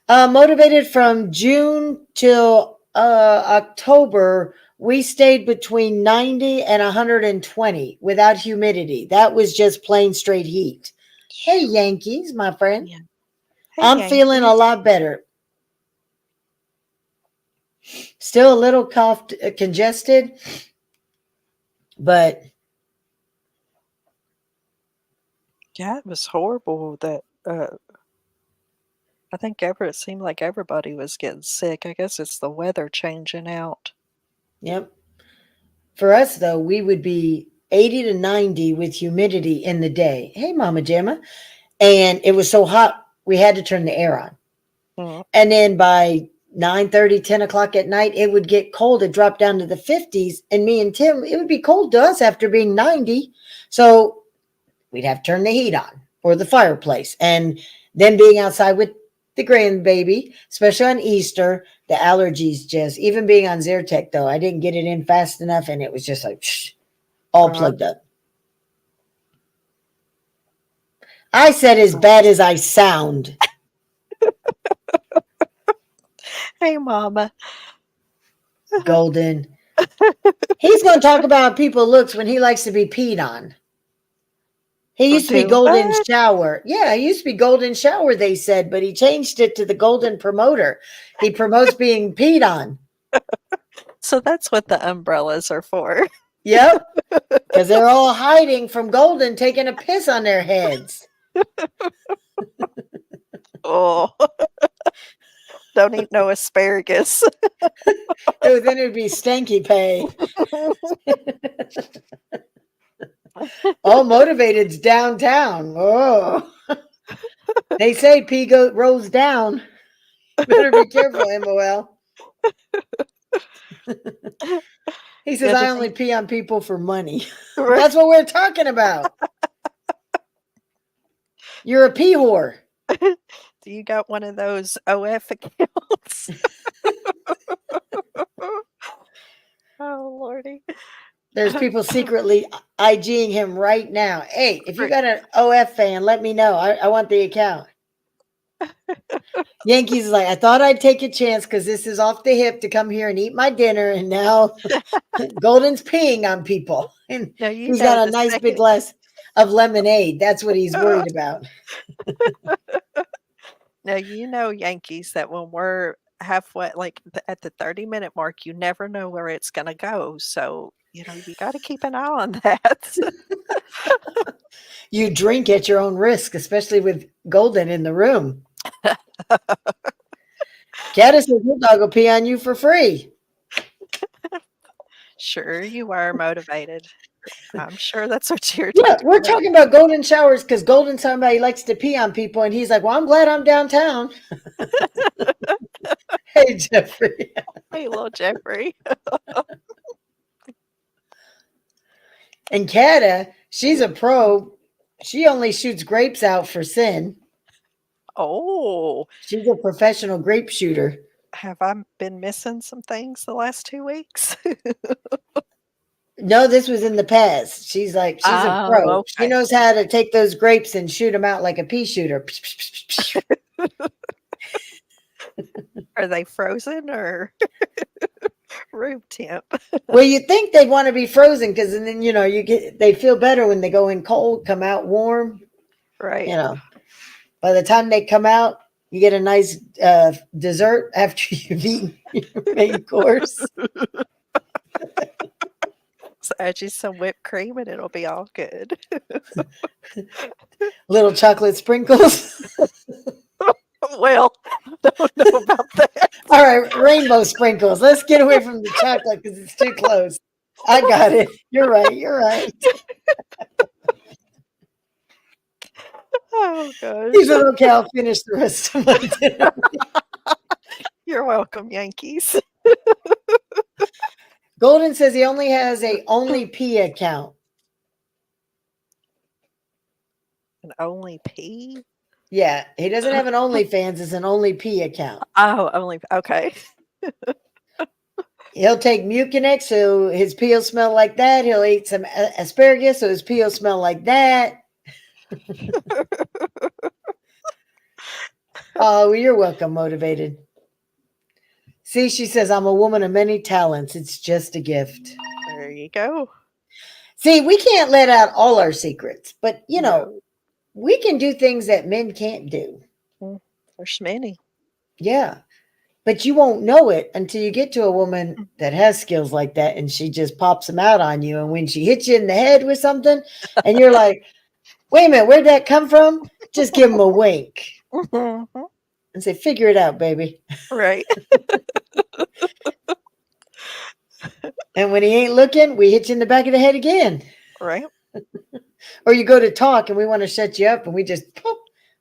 Motivated from June till October, we stayed between 90 and 120 without humidity. That was just plain straight heat. Hey, Yankees, my friend. yeah. Hey, I'm feeling a Yankees. lot better. Still a little coughed, congested, but Yeah, it was horrible that I think it seemed like everybody was getting sick. I guess it's the weather changing out. yep. For us, though, we would be 80 to 90 with humidity in the day. Hey, Mama Gemma. And it was so hot, we had to turn the air on. Mm. And then by 9:30, 10 o'clock at night, it would get cold. It dropped down to the 50s. And me and Tim, it would be cold to us after being 90. So we'd have to turn the heat on or the fireplace. And then being outside with the grandbaby, especially on Easter, the allergies just, even being on Zyrtec, though, I didn't get it in fast enough. And it was just like, all plugged up. I said as bad as I sound. Hey, Mama. Golden. He's going to talk about people looks when he likes to be peed on. He used to be Do Golden what? Shower. Yeah, he used to be Golden Shower, they said, but he changed it to the Golden Promoter. He promotes being peed on. So that's what the umbrellas are for. Yep. Because they're all hiding from Golden taking a piss on their heads. Oh. Don't eat no asparagus. Oh, then it'd be stanky pay. All motivated's downtown. Oh. They say pee rolls down. Better be careful, MOL. He says, Yeah, I only pee on people for money. That's what we're talking about. You're a pee whore. Do you got one of those OF accounts? Oh, Lordy. There's people secretly IGing him right now. Hey, if you got an OF fan, let me know. I want the account. Yankees is like, I thought I'd take a chance because this is off the hip to come here and eat my dinner. And now Golden's peeing on people. And No, you he's know got a the nice big second glass of lemonade. That's what he's worried about. Now, you know, Yankees, that when we're halfway, like, at the 30-minute mark, you never know where it's gonna go, so, you gotta keep an eye on that. You drink at your own risk, especially with Golden in the room. Caddis says your dog will pee on you for free. Sure you are motivated. I'm sure that's what you're Yeah, talking we're about. talking about golden showers because Golden's talking about he likes to pee on people, and he's like, well, I'm glad I'm downtown. Hey, Jeffrey. Hey, little Jeffrey. And Kata, she's a pro. She only shoots grapes out for sin. Oh, She's a professional grape shooter. have I been missing some things the last 2 weeks? No, this was in the past. She's a pro. Oh, She okay. knows how to take those grapes and shoot them out like a pea shooter. Are they frozen or room temp? Well, you think they'd want to be frozen because then they feel better when they go in cold, come out warm. Right. By the time they come out, you get a nice dessert after you've eaten your main course. So add you some whipped cream and it'll be all good. Little chocolate sprinkles. Well, don't know about that. All right, rainbow sprinkles. Let's get away from the chocolate because it's too close. I got it. You're right. You're right. Oh, gosh. He said, okay, I'll finish the rest of my dinner. You're welcome, Yankees. Golden says he only has a only P account. An only P? Yeah, he doesn't have an OnlyFans, it's an Only P account. Oh, only okay. He'll take Mucinex, so his pee will smell like that. He'll eat some asparagus, so his pee will smell like that. Oh, you're welcome, Motivated. See, she says, I'm a woman of many talents. It's just a gift. There you go. See, we can't let out all our secrets, but No. we can do things that men can't do. There's many. Yeah. But you won't know it until you get to a woman that has skills like that and she just pops them out on you. And when she hits you in the head with something and you're like, wait a minute, where'd that come from? Just give him a wink and say, figure it out, baby. Right. And when he ain't looking, we hit you in the back of the head again. Right. Or you go to talk and we want to shut you up and we just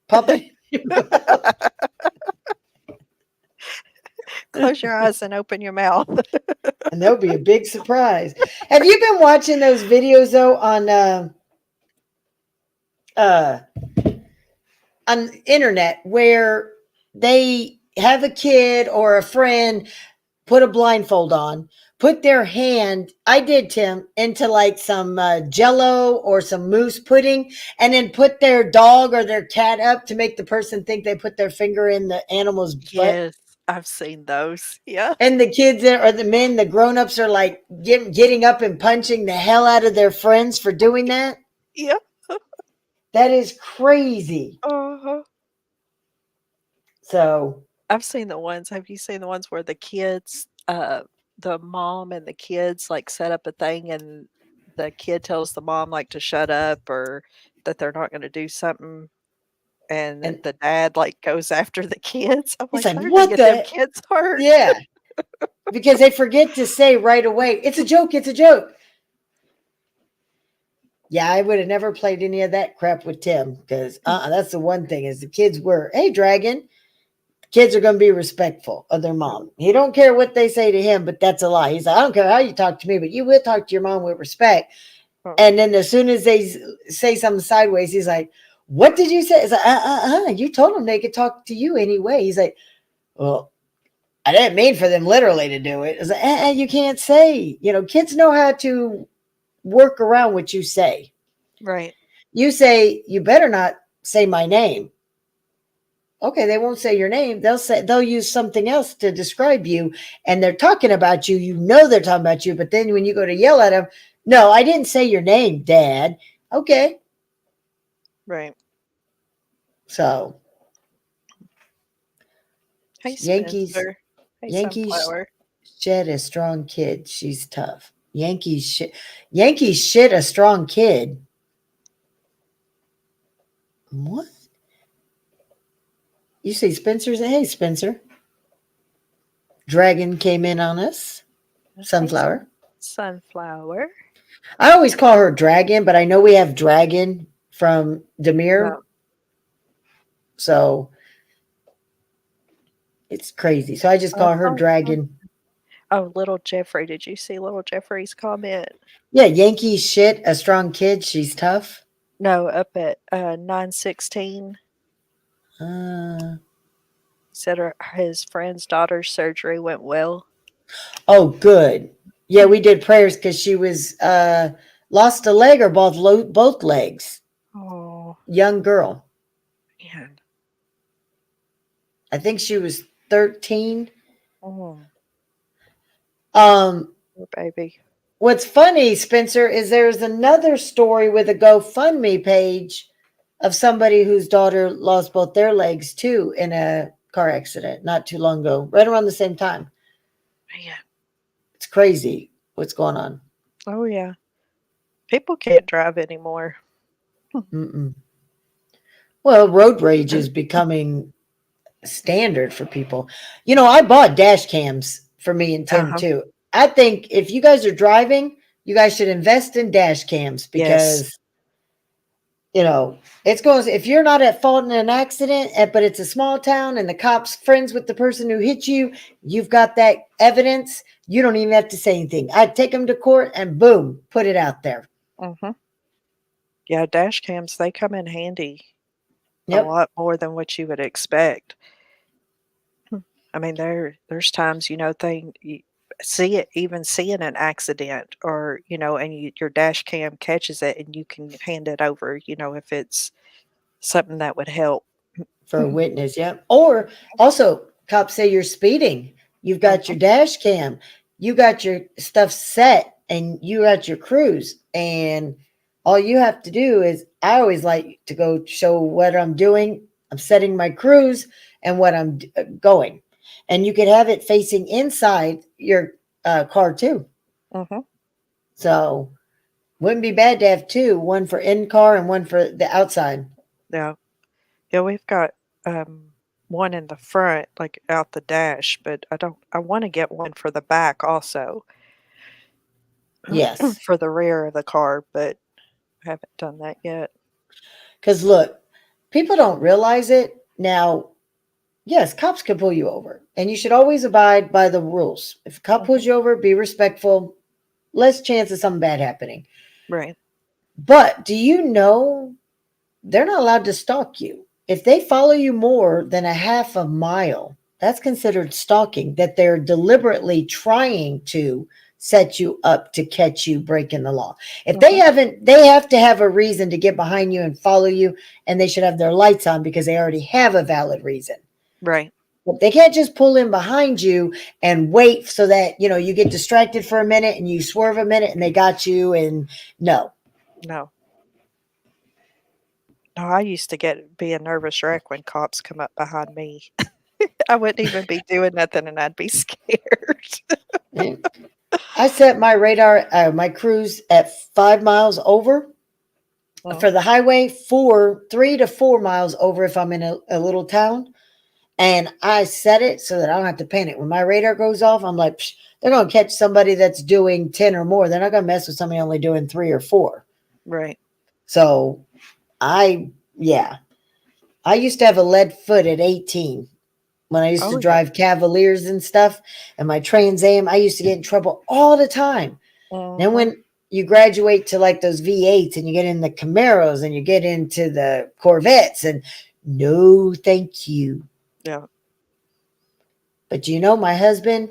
pop it. Close your eyes and open your mouth. And there'll be a big surprise. Have you been watching those videos though on internet where they have a kid or a friend put a blindfold on, put their hand, I did, Tim, into like some jello or some mousse pudding, and then put their dog or their cat up to make the person think they put their finger in the animal's butt? Yes, I've seen those. Yeah. And the kids or the men, the grown-ups are like getting up and punching the hell out of their friends for doing that. Yeah. That is crazy. Uh-huh. So I've seen the ones. Have you seen the ones where the kids, the mom and the kids like set up a thing and the kid tells the mom like to shut up or that they're not going to do something and and the dad like goes after the kids? I'm it's like, like, they're going what to get them the? kids hurt. Yeah. Because they forget to say right away, it's a joke, it's a joke. Yeah, I would have never played any of that crap with Tim because that's the one thing is the kids were, hey, Dragon, kids are going to be respectful of their mom. He don't care what they say to him, but that's a lie. He's like, I don't care how you talk to me, but you will talk to your mom with respect. Oh. And then as soon as they say something sideways, he's like, what did you say? It's like, you told them they could talk to you anyway. He's like, well, I didn't mean for them literally to do it. It's like, you can't say, kids know how to work around what you say. Right. You say, you better not say my name. Okay, they won't say your name. They'll use something else to describe you, and they're talking about you. You know they're talking about you, but then when you go to yell at them, no, I didn't say your name, Dad. Okay. Right. So Hey, Yankees, Spencer. Hey, Yankees Sunflower. shit a strong kid. She's tough. Yankees shit a strong kid. What? You say Spencer's? Hey, Spencer. Dragon came in on us. Sunflower. Sunflower. I always call her Dragon, but I know we have Dragon from Demir. No. So it's crazy. So I just call her Dragon. Oh, little Jeffrey. Did you see little Jeffrey's comment? Yeah, Yankees shit a strong kid. She's tough. No, up at 916. Said his friend's daughter's surgery went well. Oh, good. Yeah, we did prayers because she was lost a leg or both legs. Oh, Young girl. man. I think she was 13. Oh, Poor baby. What's funny, Spencer, is there's another story with a GoFundMe page of somebody whose daughter lost both their legs too in a car accident not too long ago, right around the same time. Man. It's crazy what's going on. Oh, yeah. People can't drive anymore. Mm-mm. Well, road rage is becoming standard for people. I bought dash cams for me and Tim too. I think if you guys are driving, you guys should invest in dash cams because, it's going, if you're not at fault in an accident, but it's a small town and the cop's friends with the person who hit you, you've got that evidence. You don't even have to say anything. I'd take them to court and boom, put it out there. Mm-hmm. Yeah, dash cams, they come in handy a Yep. lot more than what you would expect. I mean, there's times, you see it, even seeing an accident or, and your dash cam catches it and you can hand it over, if it's something that would help. For a witness, yeah. Or also, cops say you're speeding. You've got Mhm. your dash cam, you got your stuff set, and you got your cruise. And all you have to do is, I always like to go show what I'm doing. I'm setting my cruise and what I'm going. And you could have it facing inside your car too. Mhm. So, wouldn't be bad to have two, one for in car and one for the outside. Yeah. Yeah, we've got, one in the front, like, out the dash, but I wanna get one for the back also, Yes. for the rear of the car, but I haven't done that yet. Because look, people don't realize it. Now, yes, cops can pull you over, and you should always abide by the rules. If a cop Mhm. pulls you over, be respectful, less chance of something bad happening. Right. But do you know they're not allowed to stalk you? If they follow you more than a half a mile, that's considered stalking, that they're deliberately trying to set you up to catch you breaking the law. If they Mhm. haven't, they have to have a reason to get behind you and follow you, and they should have their lights on because they already have a valid reason. Right. But they can't just pull in behind you and wait so that, you get distracted for a minute and you swerve a minute and they got you. And no, No. No, I used to be a nervous wreck when cops come up behind me. I wouldn't even be doing nothing and I'd be scared. I set my radar, my cruise at 5 miles over Mm, for the highway, 3 to 4 miles over if I'm in a little town. And I set it so that I don't have to panic. When my radar goes off, I'm like, psh, they're going to catch somebody that's doing 10 or more. They're not going to mess with somebody only doing 3 or 4. right. So yeah, I used to have a lead foot at 18 when I used to Oh, yeah. drive Cavaliers and stuff. And my Trans Am, I used to get in trouble all the time. Then Mhm. when you graduate to like those V8s and you get in the Camaros and you get into the Corvettes, and no, thank you. Yeah. But my husband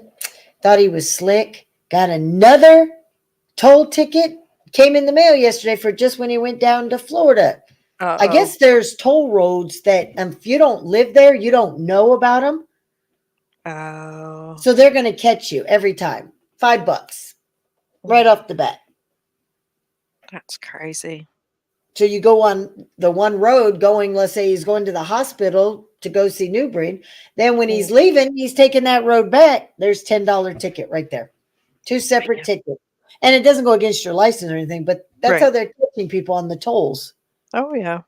thought he was slick, got another toll ticket, came in the mail yesterday for just when he went down to Florida. I Uh-oh. guess there's toll roads that if you don't live there, you don't know about them. Oh. So they're going to catch you every time. $5 right Mm, off the bat. that's crazy. So you go on the one road going, let's say he's going to the hospital to go see Newbreed. Then when he's Mm, leaving, he's taking that road back. There's $10 ticket right there. Two separate man. tickets. And it doesn't go against your license or anything, but that's how Right. they're catching people on the tolls. Oh, yeah.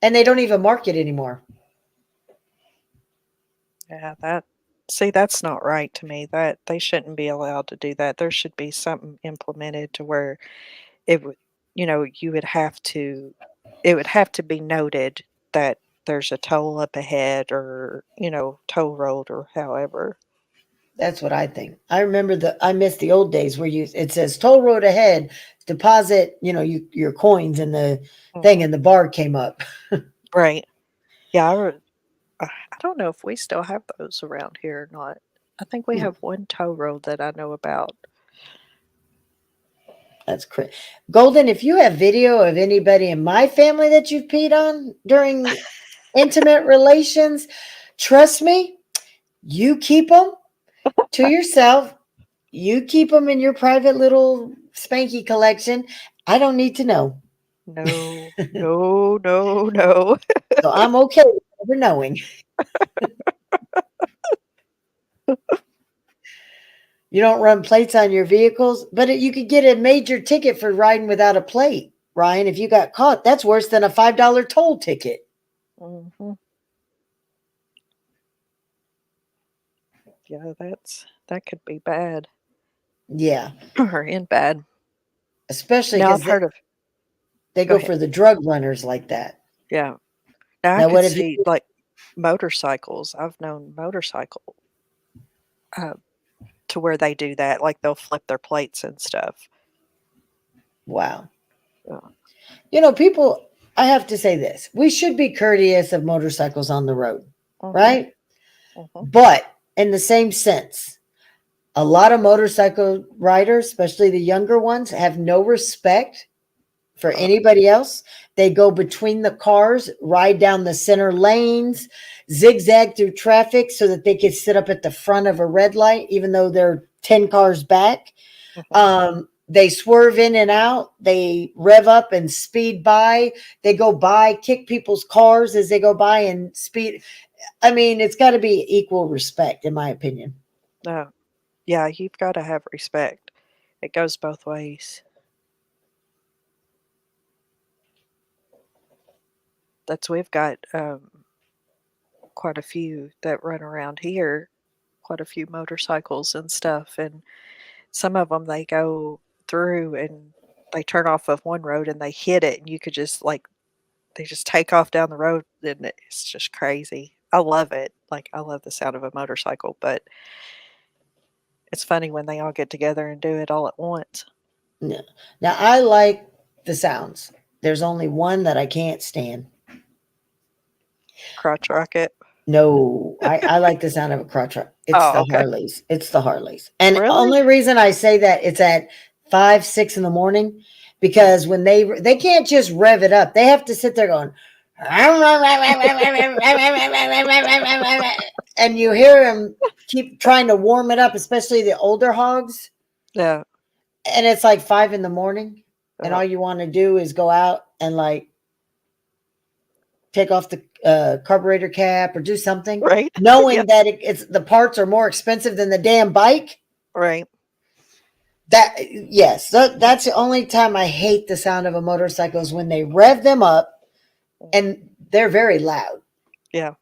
And they don't even mark it anymore. Yeah, see, that's not right to me. That they shouldn't be allowed to do that. There should be something implemented to where it would, you would have to it would have to be noted that there's a toll up ahead or, toll road or however. That's what I think. I miss the old days where it says toll road ahead, deposit, your coins in the thing, Mhm. and the bar came up. Right. Yeah, I don't know if we still have those around here or not. I think we Hmm, have one tow road that I know about. that's crazy. Golden, if you have video of anybody in my family that you've peed on during intimate relations, trust me, you keep them to yourself. You keep them in your private little spanky collection. I don't need to know. No, no, no, no. So I'm okay with never knowing. You don't run plates on your vehicles, but you could get a major ticket for riding without a plate, Ryan. If you got caught, that's worse than a $5 toll ticket. Mhm. Yeah, that could be bad Yeah, or in bad. especially Now I've because heard of they Go go ahead. for the drug runners like that. Yeah. Now I Now, could what if you? see, like, motorcycles. I've known motorcycle, uh, to where they do that, like, they'll flip their plates and stuff. Wow. Yeah. You know, people, I have to say this. We should be courteous of motorcycles on the road, Mhm, right? mhm. But in the same sense, a lot of motorcycle riders, especially the younger ones, have no respect for Uh, anybody else. They go between the cars, ride down the center lanes, zigzag through traffic so that they can sit up at the front of a red light, even though they're 10 cars back. mhm. They swerve in and out. They rev up and speed by. They go by, kick people's cars as they go by and speed. I mean, it's got to be equal respect, in my opinion. No. Yeah, you've gotta have respect. It goes both ways. That's we've got, quite a few that run around here, quite a few motorcycles and stuff, and some of them they go through and they turn off of one road and they hit it, and you could just, like they just take off down the road, and it's just crazy. I love it. Like, I love the sound of a motorcycle, but it's funny when they all get together and do it all at once. No. Now, I like the sounds. There's only one that I can't stand. Crotch rocket. No, I like the sound of a crotch rock. It's Oh, the okay. Harleys. It's the Harleys. And Really? only reason I say that it's at 5, 6 in the morning Mm. because when they can't just rev it up. They have to sit there going, and you hear them keep trying to warm it up, especially the older hogs. Yeah, And it's like 5 in the morning, and uh, all you want to do is go out and like take off the carburetor cap or do something, right? Yeah, knowing that it's the parts are more expensive than the damn bike. right. That yes, that's the only time I hate the sound of a motorcycle is when they rev them up Mm. and they're very loud. Yeah.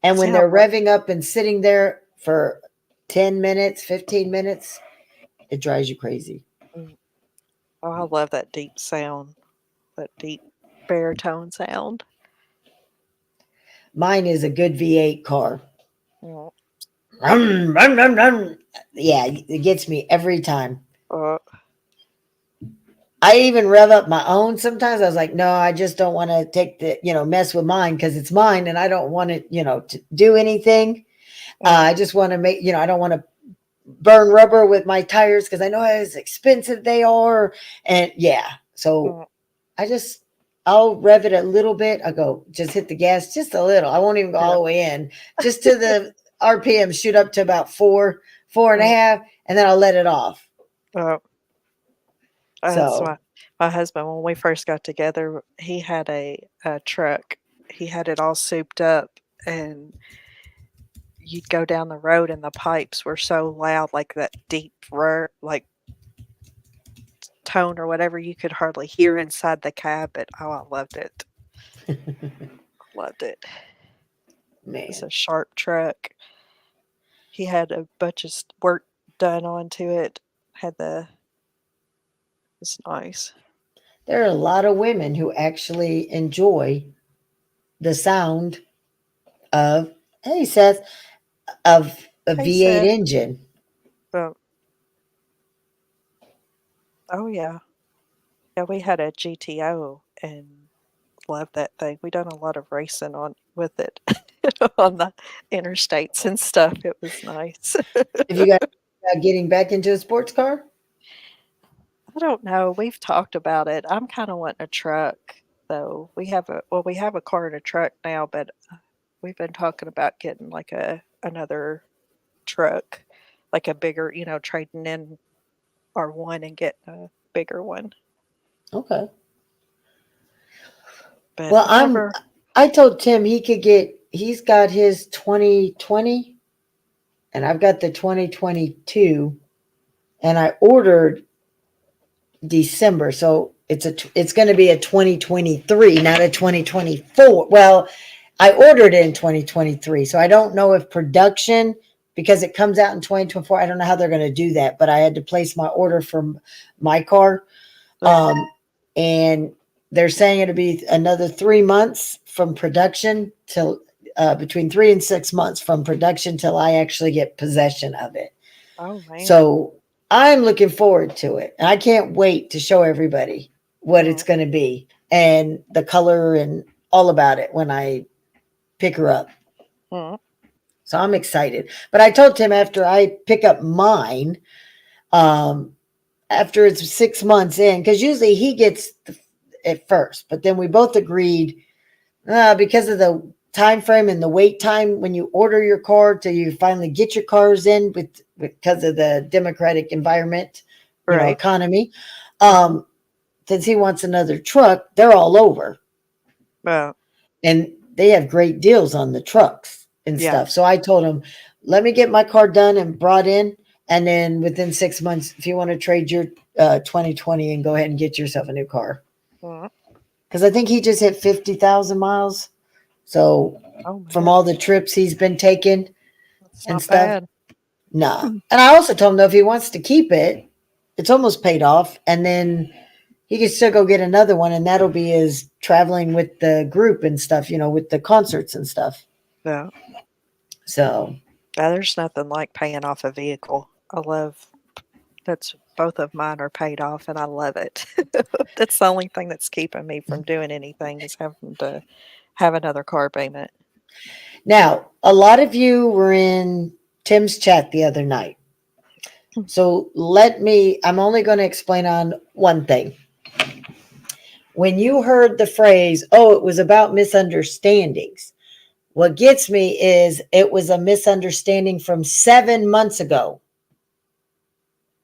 And See when how they're mu revving up and sitting there for 10 minutes, 15 minutes, it drives you crazy. mm. Oh, I love that deep sound, that deep baritone sound. Mine is a good V8 car. Mm, Rum, rum, rum, rum. Yeah, it gets me every time. uh, I even rev up my own sometimes. I was like, no, I just don't want to take the, mess with mine because it's mine and I don't want it, to do anything. mm, I just want to make, I don't want to burn rubber with my tires because I know how expensive they are. And yeah, so mm, I'll rev it a little bit. I go, just hit the gas just a little. I won't even go all yeah, the way in, just to the RPM, shoot up to about four and a mm, half, and then I'll let it off. uh, that's So, my husband, when we first got together, he had a truck. He had it all souped up, and you'd go down the road, and the pipes were so loud, like that deep like, tone or whatever, you could hardly hear inside the cab, but, oh, I loved it. Loved it. It's man, a sharp truck. He had a bunch of work done onto it. Had the It's nice. there are a lot of women who actually enjoy the sound of, hey, Seth, of a Hey, V8 Seth. engine. Oh, oh yeah. Yeah, we had a GTO and loved that thing. We done a lot of racing on with it on the interstates and stuff. It was nice. Have you guys getting back into a sports car? I don't know. We've talked about it. I'm kind of wanting a truck though. We have a car and a truck now, but we've been talking about getting like another truck, like a bigger, trading in our one and getting a bigger one. Okay. But Well, I've never. I told Tim he's got his 2020 and I've got the 2022 and I ordered December. So it's going to be a 2023, not a 2024. Well, I ordered it in 2023. So I don't know if production, because it comes out in 2024, I don't know how they're going to do that, but I had to place my order from my car. Yeah. Um, and they're saying it'll be another 3 months from production till between 3 and 6 months from production till I actually get possession of it. Oh man. So I'm looking forward to it. And I can't wait to show everybody what it's Mm. going to be. and the color and all about it when I pick her up. Mm. So I'm excited. But I told Tim after I pick up mine, um, after it's 6 months in, because usually he gets it first, but then we both agreed because of the time frame and the wait time when you order your car till you finally get your cars in because of the democratic environment, Right. economy. Mhm. Since he wants another truck, they're all over. Well, And they have great deals on the trucks and yeah. stuff. So I told him, let me get my car done and brought in. And then within 6 months, if you want to trade your 2020 and go ahead and get yourself a new car. Mm. Because I think he just hit 50,000 miles. So Oh, from man. all the trips he's been taking That's and not stuff, bad. nah. And I also told him, though, if he wants to keep it, it's almost paid off. And then he can still go get another one. And that'll be his traveling with the group and stuff, with the concerts and stuff. Yeah. So There's nothing like paying off a vehicle. That's both of mine are paid off, and I love it. That's the only thing that's keeping me from doing anything is having to have another car payment. now, a lot of you were in Tim's chat the other night. So I'm only going to explain on one thing. When you heard the phrase, oh, it was about misunderstandings, what gets me is it was a misunderstanding from 7 months ago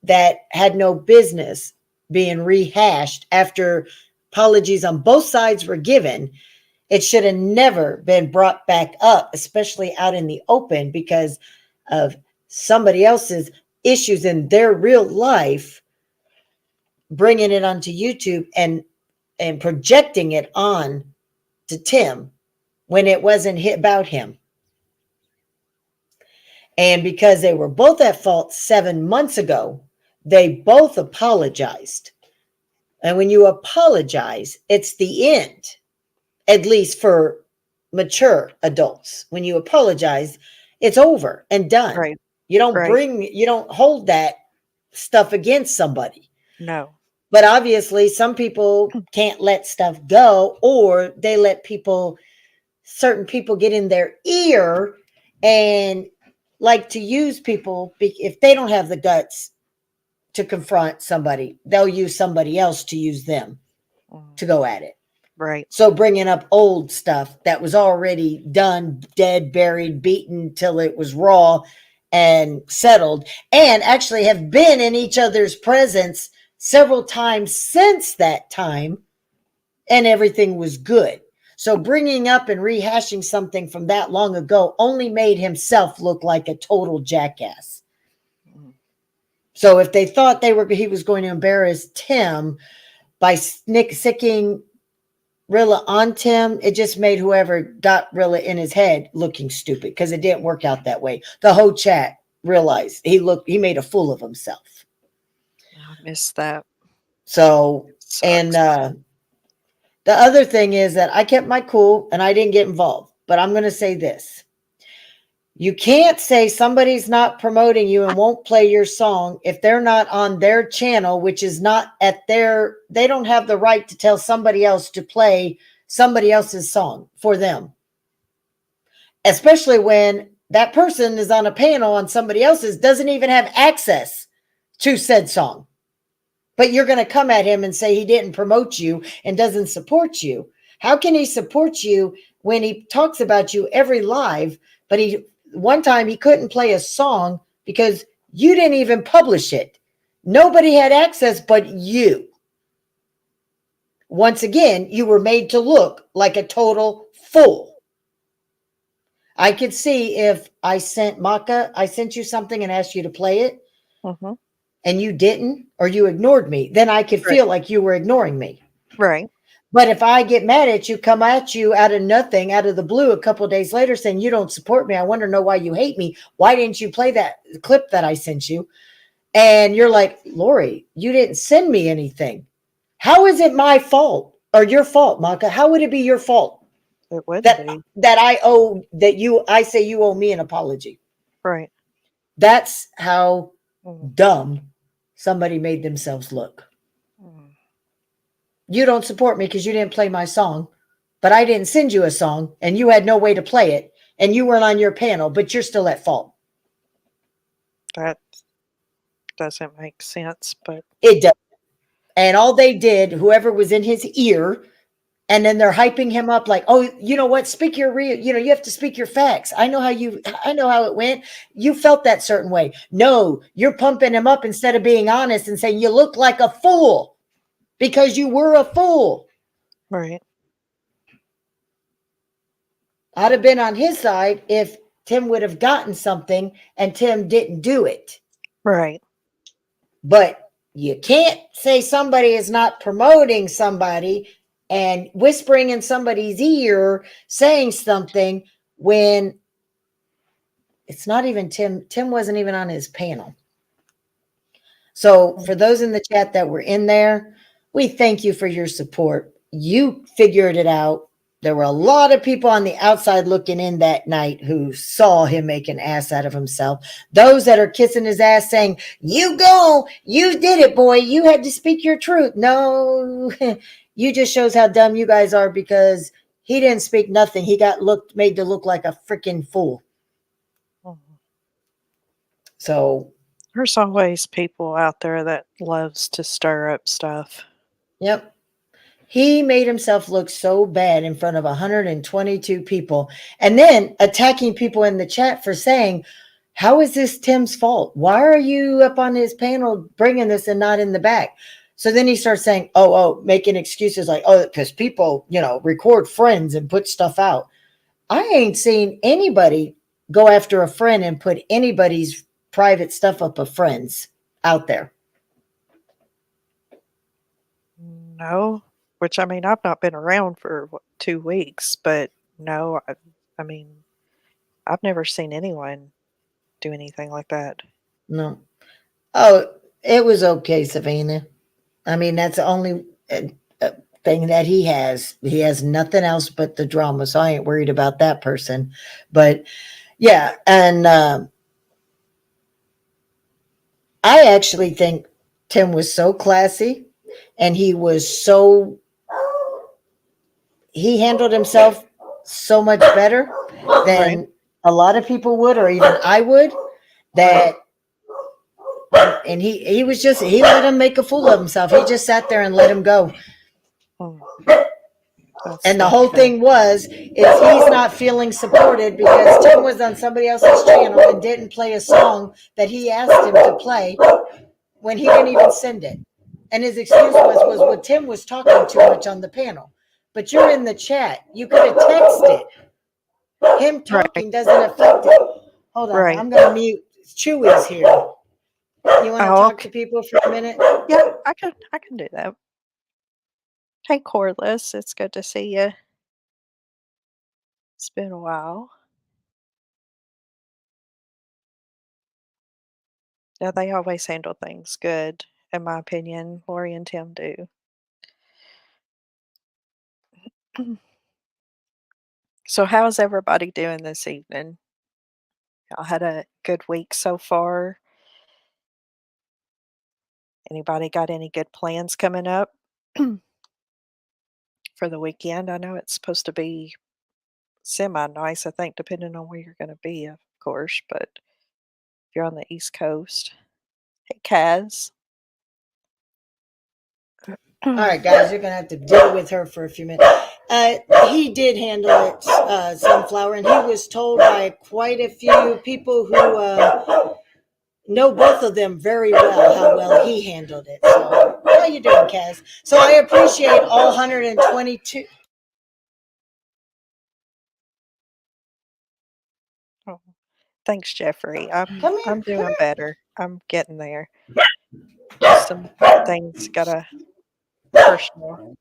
that had no business being rehashed after apologies on both sides were given. It should have never been brought back up, especially out in the open because of somebody else's issues in their real life, bringing it onto YouTube and projecting it on to Tim when it wasn't about him. And because they were both at fault 7 months ago, they both apologized. And when you apologize, it's the end, at least for mature adults. When you apologize, it's over and done. Right. Right. You don't hold that stuff against somebody. No. But obviously, some people can't let stuff go, or they let certain people get in their ear and like to use people. If they don't have the guts to confront somebody, they'll use somebody else to use them Mm. to go at it. Right. So bringing up old stuff that was already done, dead, buried, beaten till it was raw and settled, and actually have been in each other's presence several times since that time, and everything was good. So bringing up and rehashing something from that long ago only made himself look like a total jackass. Mm. So if they thought he was going to embarrass Tim by sicking Rilla on Tim, it just made whoever got Rilla in his head looking stupid because it didn't work out that way. The whole chat realized he made a fool of himself. I miss that. So, It and sucks. the other thing is that I kept my cool and I didn't get involved. But I'm going to say this. You can't say somebody's not promoting you and won't play your song if they're not on their channel, which is not they don't have the right to tell somebody else to play somebody else's song for them. Especially when that person is on a panel on somebody else's, doesn't even have access to said song. But you're going to come at him and say he didn't promote you and doesn't support you. How can he support you when he talks about you every live, but one time he couldn't play a song because you didn't even publish it. Nobody had access but you. Once again, you were made to look like a total fool. I could see if I sent you something and asked you to play it Mm-hmm. and you didn't, or you ignored me, then I could Right. feel like you were ignoring me. Right. But if I get mad at you, come at you out of nothing, out of the blue, a couple of days later saying you don't support me, I want to know why you hate me. Why didn't you play that clip that I sent you? And you're like, Lori, you didn't send me anything. How is it my fault or your fault, Maka? How would it be your fault It wouldn't that be. I say you owe me an apology? Right. That's how Mm. dumb somebody made themselves look. Mm. you don't support me because you didn't play my song, but I didn't send you a song and you had no way to play it and you weren't on your panel, but you're still at fault. That doesn't make sense, but It does. And all they did, whoever was in his ear, and then they're hyping him up like, oh, you know what? Speak your real, you have to speak your facts. I know how it went. You felt that certain way. No, you're pumping him up instead of being honest and saying you look like a fool because you were a fool. right. I'd have been on his side if Tim would have gotten something and Tim didn't do it. Right. But you can't say somebody is not promoting somebody and whispering in somebody's ear saying something when it's not even Tim. Tim wasn't even on his panel. So for those in the chat that were in there, we thank you for your support. You figured it out. There were a lot of people on the outside looking in that night who saw him make an ass out of himself. Those that are kissing his ass saying, you go, you did it, boy. You had to speak your truth. No, you just shows how dumb you guys are because he didn't speak nothing. He got made to look like a freaking fool. So there's always people out there that loves to stir up stuff. Yep. He made himself look so bad in front of 122 people and then attacking people in the chat for saying, how is this Tim's fault? Why are you up on his panel bringing this and not in the back? So then he starts saying, making excuses like, because people, record friends and put stuff out. I ain't seen anybody go after a friend and put anybody's private stuff up of friends out there. No, which I mean, I've not been around for 2 weeks, but no, I mean, I've never seen anyone do anything like that. No. Oh, it was okay, Savannah. I mean, that's the only thing that he has. He has nothing else but the drama, so I ain't worried about that person. But yeah, and I actually think Tim was so classy, and he handled himself so much better than a lot of people would, or even I would. That. And he let him make a fool of himself. He just sat there and let him go. And the whole thing is he's not feeling supported because Tim was on somebody else's channel and didn't play a song that he asked him to play when he didn't even send it. And his excuse was Tim was talking too much on the panel. But you're in the chat. You could have texted. Him talking doesn't affect it. Hold on. I'm going to mute. Chewy's here. You want to talk to people for a minute? Yeah, I can do that. Hey, Cordless, it's good to see you. It's been a while. Yeah, they always handle things good, in my opinion. Lori and Tim do. So how's everybody doing this evening? Y'all had a good week so far? Anybody got any good plans coming up for the weekend? I know it's supposed to be semi-nice, I think, depending on where you're going to be, of course, but if you're on the East Coast. Hey, Kaz. All right, guys, you're going to have to deal with her for a few minutes. He did handle it, Sunflower, and he was told by quite a few people who know both of them very well how well he handled it. So, how you doing, Kaz? So I appreciate all 122. Oh, thanks, Jeffrey. I'm doing better. I'm getting there. Some things gotta personal.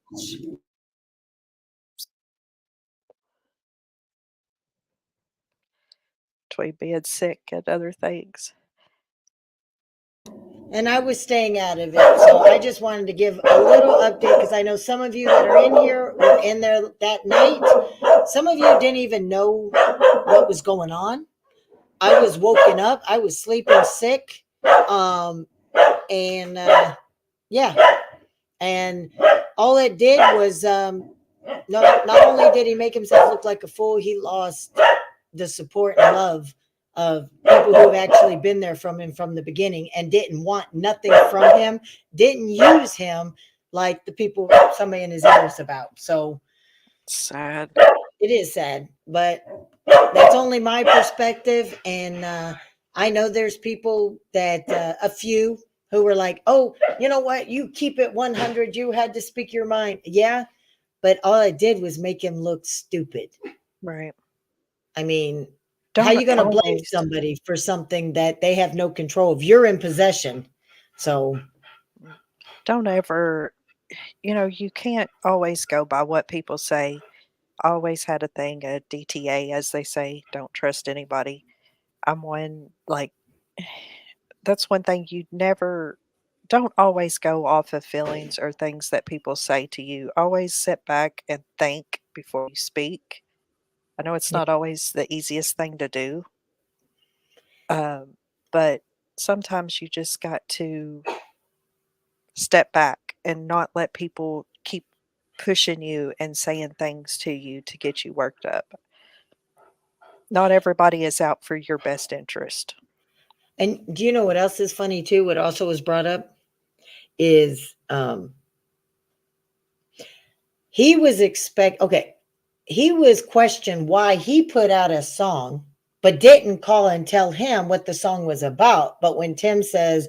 Between being sick and other things. And I was staying out of it. So I just wanted to give a little update because I know some of you that are in here were in there that night. Some of you didn't even know what was going on. I was woken up. I was sleeping sick. Yeah. And all it did was not only did he make himself look like a fool, he lost the support and love of people who have actually been there from him from the beginning and didn't want nothing from him, didn't use him like the people somebody in his ears about. So Sad. it is sad, but that's only my perspective. And I know there's people that a few who were like, oh, you know what? You keep it 100. You had to speak your mind. Yeah. But all I did was make him look stupid. Right. I mean, how Don't you going to blame always somebody for something that they have no control of? You're in possession. So don't ever, you can't always go by what people say. I always had a thing, a DTA, as they say, don't trust anybody. I'm one, like, that's one thing you never, don't always go off of feelings or things that people say to you. Always sit back and think before you speak. I know it's yeah. not always the easiest thing to do, but sometimes you just got to step back and not let people keep pushing you and saying things to you to get you worked up. Not everybody is out for your best interest. And do you know what else is funny too? What also was brought up is he was he was questioned why he put out a song but didn't call and tell him what the song was about. But when Tim says,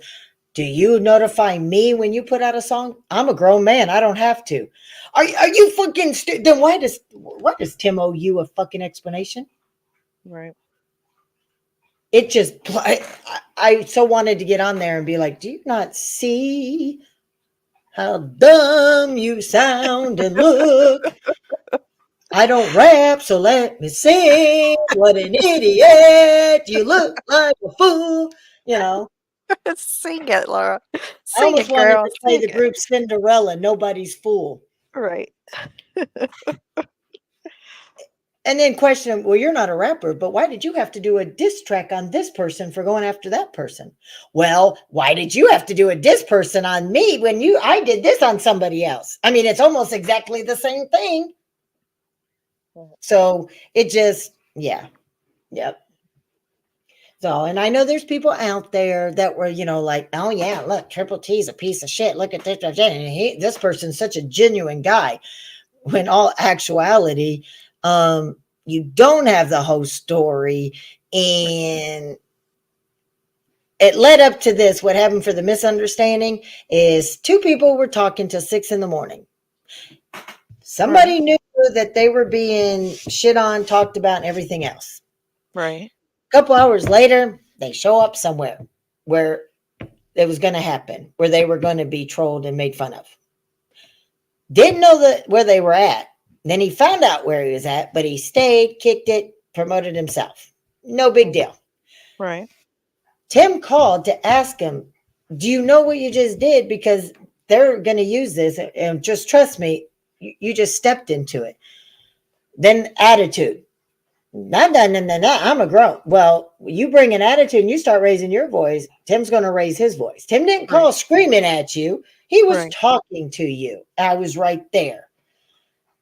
do you notify me when you put out a song? I'm a grown man. I don't have to. Are you fucking then why does Tim owe you a fucking explanation? Right. It just I so wanted to get on there and be like, do you not see how dumb you sound and look? I don't rap, so let me sing. What an idiot. You look like a fool. You know, Sing it, Laura. I Sing almost it, wanted girl. to play Sing the it. group Cinderella, Nobody's Fool. Right. And then question him, well, you're not a rapper, but why did you have to do a diss track on this person for going after that person? Well, why did you have to do a diss person on me when I did this on somebody else? I mean, it's almost exactly the same thing. So it just, yeah. Yep. So, and I know there's people out there that were, like, oh yeah, look, Triple T's a piece of shit. Look at this, and this person's such a genuine guy. When all actuality, you don't have the whole story, and it led up to this. What happened for the misunderstanding is two people were talking till 6 a.m. Somebody knew that they were being shit on, talked about, and everything else. Right. A couple hours later, they show up somewhere where it was going to happen, where they were going to be trolled and made fun of. Didn't know where they were at. Then he found out where he was at, but he stayed, kicked it, promoted himself. No big deal. Right. Tim called to ask him, do you know what you just did? Because they're going to use this, and just trust me, you just stepped into it. Then attitude. No, I'm a grown. Well, you bring an attitude and you start raising your voice, Tim's going to raise his voice. Tim didn't call screaming at you. He was talking to you. I was right there.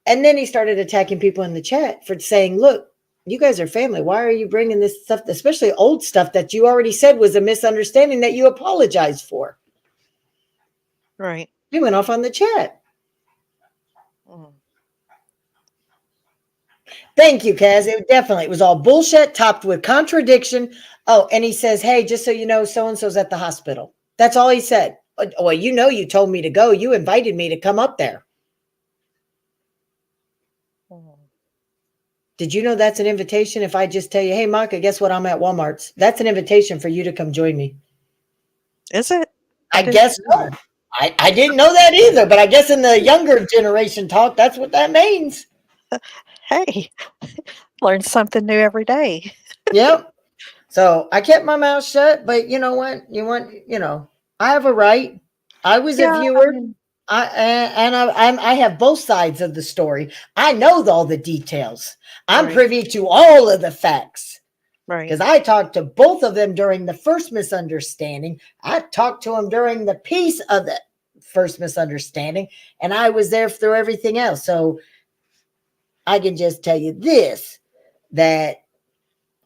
And then he started attacking people in the chat for saying, look, you guys are family. Why are you bringing this stuff, especially old stuff that you already said was a misunderstanding that you apologized for? Right. He went off on the chat. Thank you, Kaz. It was all bullshit topped with contradiction. Oh, and he says, hey, just so you know, so-and-so's at the hospital. That's all he said. Well, you told me to go. You invited me to come up there. Did you know that's an invitation? If I just tell you, hey, Maka, guess what? I'm at Walmart's. That's an invitation for you to come join me. Is it? I guess so. I didn't know that either, but I guess in the younger generation talk, that's what that means. Hey, learn something new every day. Yep. So I kept my mouth shut, but you know what? I have a right. I was a viewer. I have both sides of the story. I know all the details. I'm privy to all of the facts. Right. Because I talked to both of them during the first misunderstanding. I talked to them during the piece of the first misunderstanding, and I was there through everything else. So I can just tell you this, that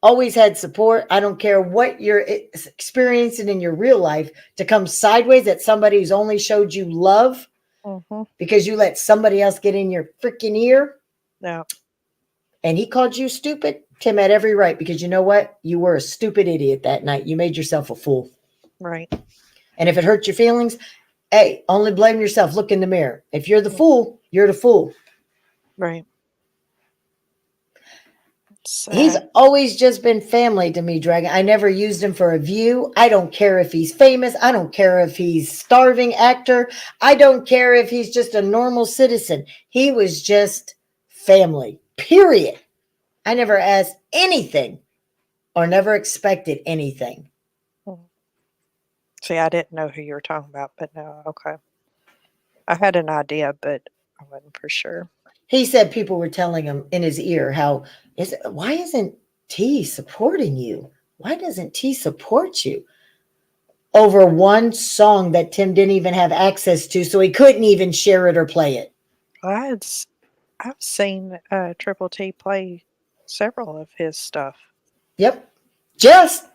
always had support. I don't care what you're experiencing in your real life, to come sideways at somebody who's only showed you love Mm-hmm. because you let somebody else get in your freaking ear Yeah. and he called you stupid. Tim had every right, because you know what? You were a stupid idiot that night. You made yourself a fool. Right. And if it hurt your feelings, hey, only blame yourself. Look in the mirror. If you're the fool, you're the fool. Right. He's Sad. always just been family to me, Dragon. I never used him for a view. I don't care if he's famous. I don't care if he's starving actor. I don't care if he's just a normal citizen. He was just family, period. I never asked anything or never expected anything. See, I didn't know who you were talking about, but no, okay. I had an idea, but I wasn't for sure. He said people were telling him in his ear, why isn't T supporting you? Why doesn't T support you? Over one song that Tim didn't even have access to, so he couldn't even share it or play it. I've seen Triple T play several of his stuff. Yep. Just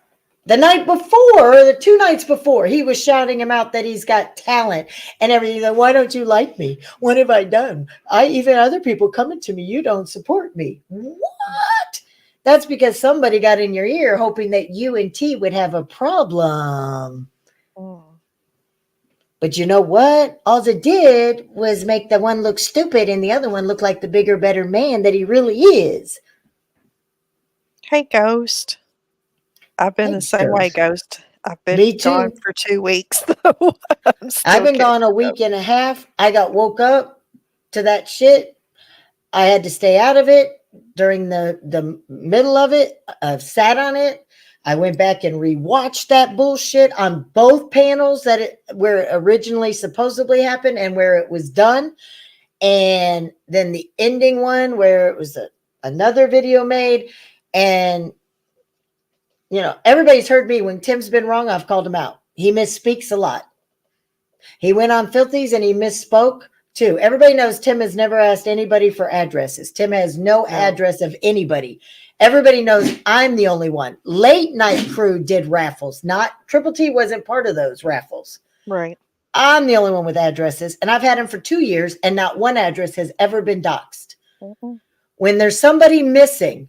the night before, or the 2 nights before, he was shouting him out that he's got talent and everything. Like, why don't you like me? What have I done? Even other people coming to me, you don't support me. What? That's because somebody got in your ear hoping that you and T would have a problem. Mm. But you know what? All it did was make the one look stupid and the other one look like the bigger, better man that he really is. Hey, Ghost. I've been Hey, the same way, Ghost. Ghost. I've been Me gone too. for 2 weeks, though. I'm I've still been gone a catching up. week and a half. I got woke up to that shit. I had to stay out of it during the middle of it. I've sat on it. I went back and rewatched that bullshit on both panels where it originally supposedly happened and where it was done. And then the ending one where it was another video made. And, everybody's heard me when Tim's been wrong. I've called him out. He misspeaks a lot. He went on Filthies and he misspoke too. Everybody knows Tim has never asked anybody for addresses. Tim has no address of anybody. Everybody knows I'm the only one. Late Night Crew did raffles. Not Triple T wasn't part of those raffles. Right. I'm the only one with addresses, and I've had them for 2 years, and not one address has ever been doxed. Mm-hmm. When there's somebody missing,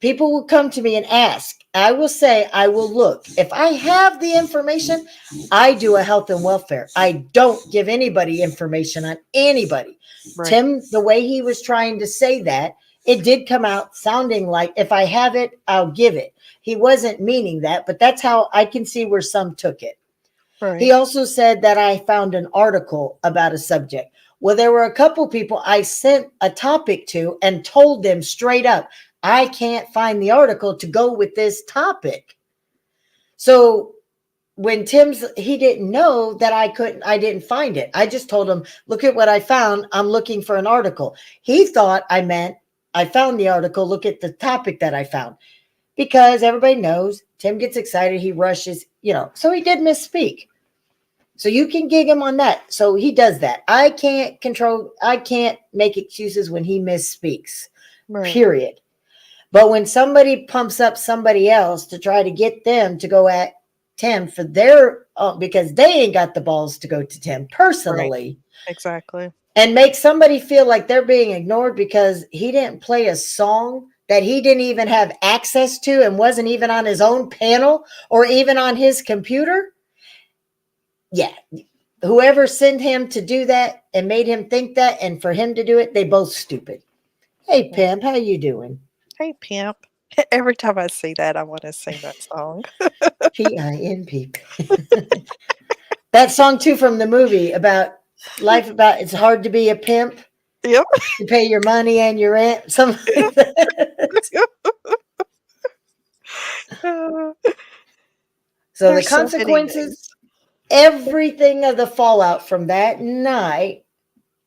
people will come to me and ask. I will say, I will look. If I have the information, I do a health and welfare. I don't give anybody information on anybody. Right. Tim, the way he was trying to say that, it did come out sounding like if I have it, I'll give it. He wasn't meaning that, but that's how I can see where some took it. Right. He also said that I found an article about a subject. Well, there were a couple people I sent a topic to and told them straight up, I can't find the article to go with this topic. So when he didn't know that I didn't find it. I just told him, look at what I found. I'm looking for an article. He thought I meant I found the article. Look at the topic that I found, because everybody knows Tim gets excited. He rushes, so he did misspeak. So you can gig him on that. So he does that. I can't make excuses when he misspeaks, Right. period. But when somebody pumps up somebody else to try to get them to go at Tim for because they ain't got the balls to go to Tim personally. Right. Exactly. And make somebody feel like they're being ignored because he didn't play a song that he didn't even have access to and wasn't even on his own panel or even on his computer. Yeah. Whoever sent him to do that and made him think that, and for him to do it, they both stupid. Hey, Pimp, how you doing? Hey, Pimp. Every time I see that, I want to sing that song. P-I-N-P. That song too from the movie about it's hard to be a pimp. Yep. To pay your money and your rent. Something like that. So the consequences, everything of the fallout from that night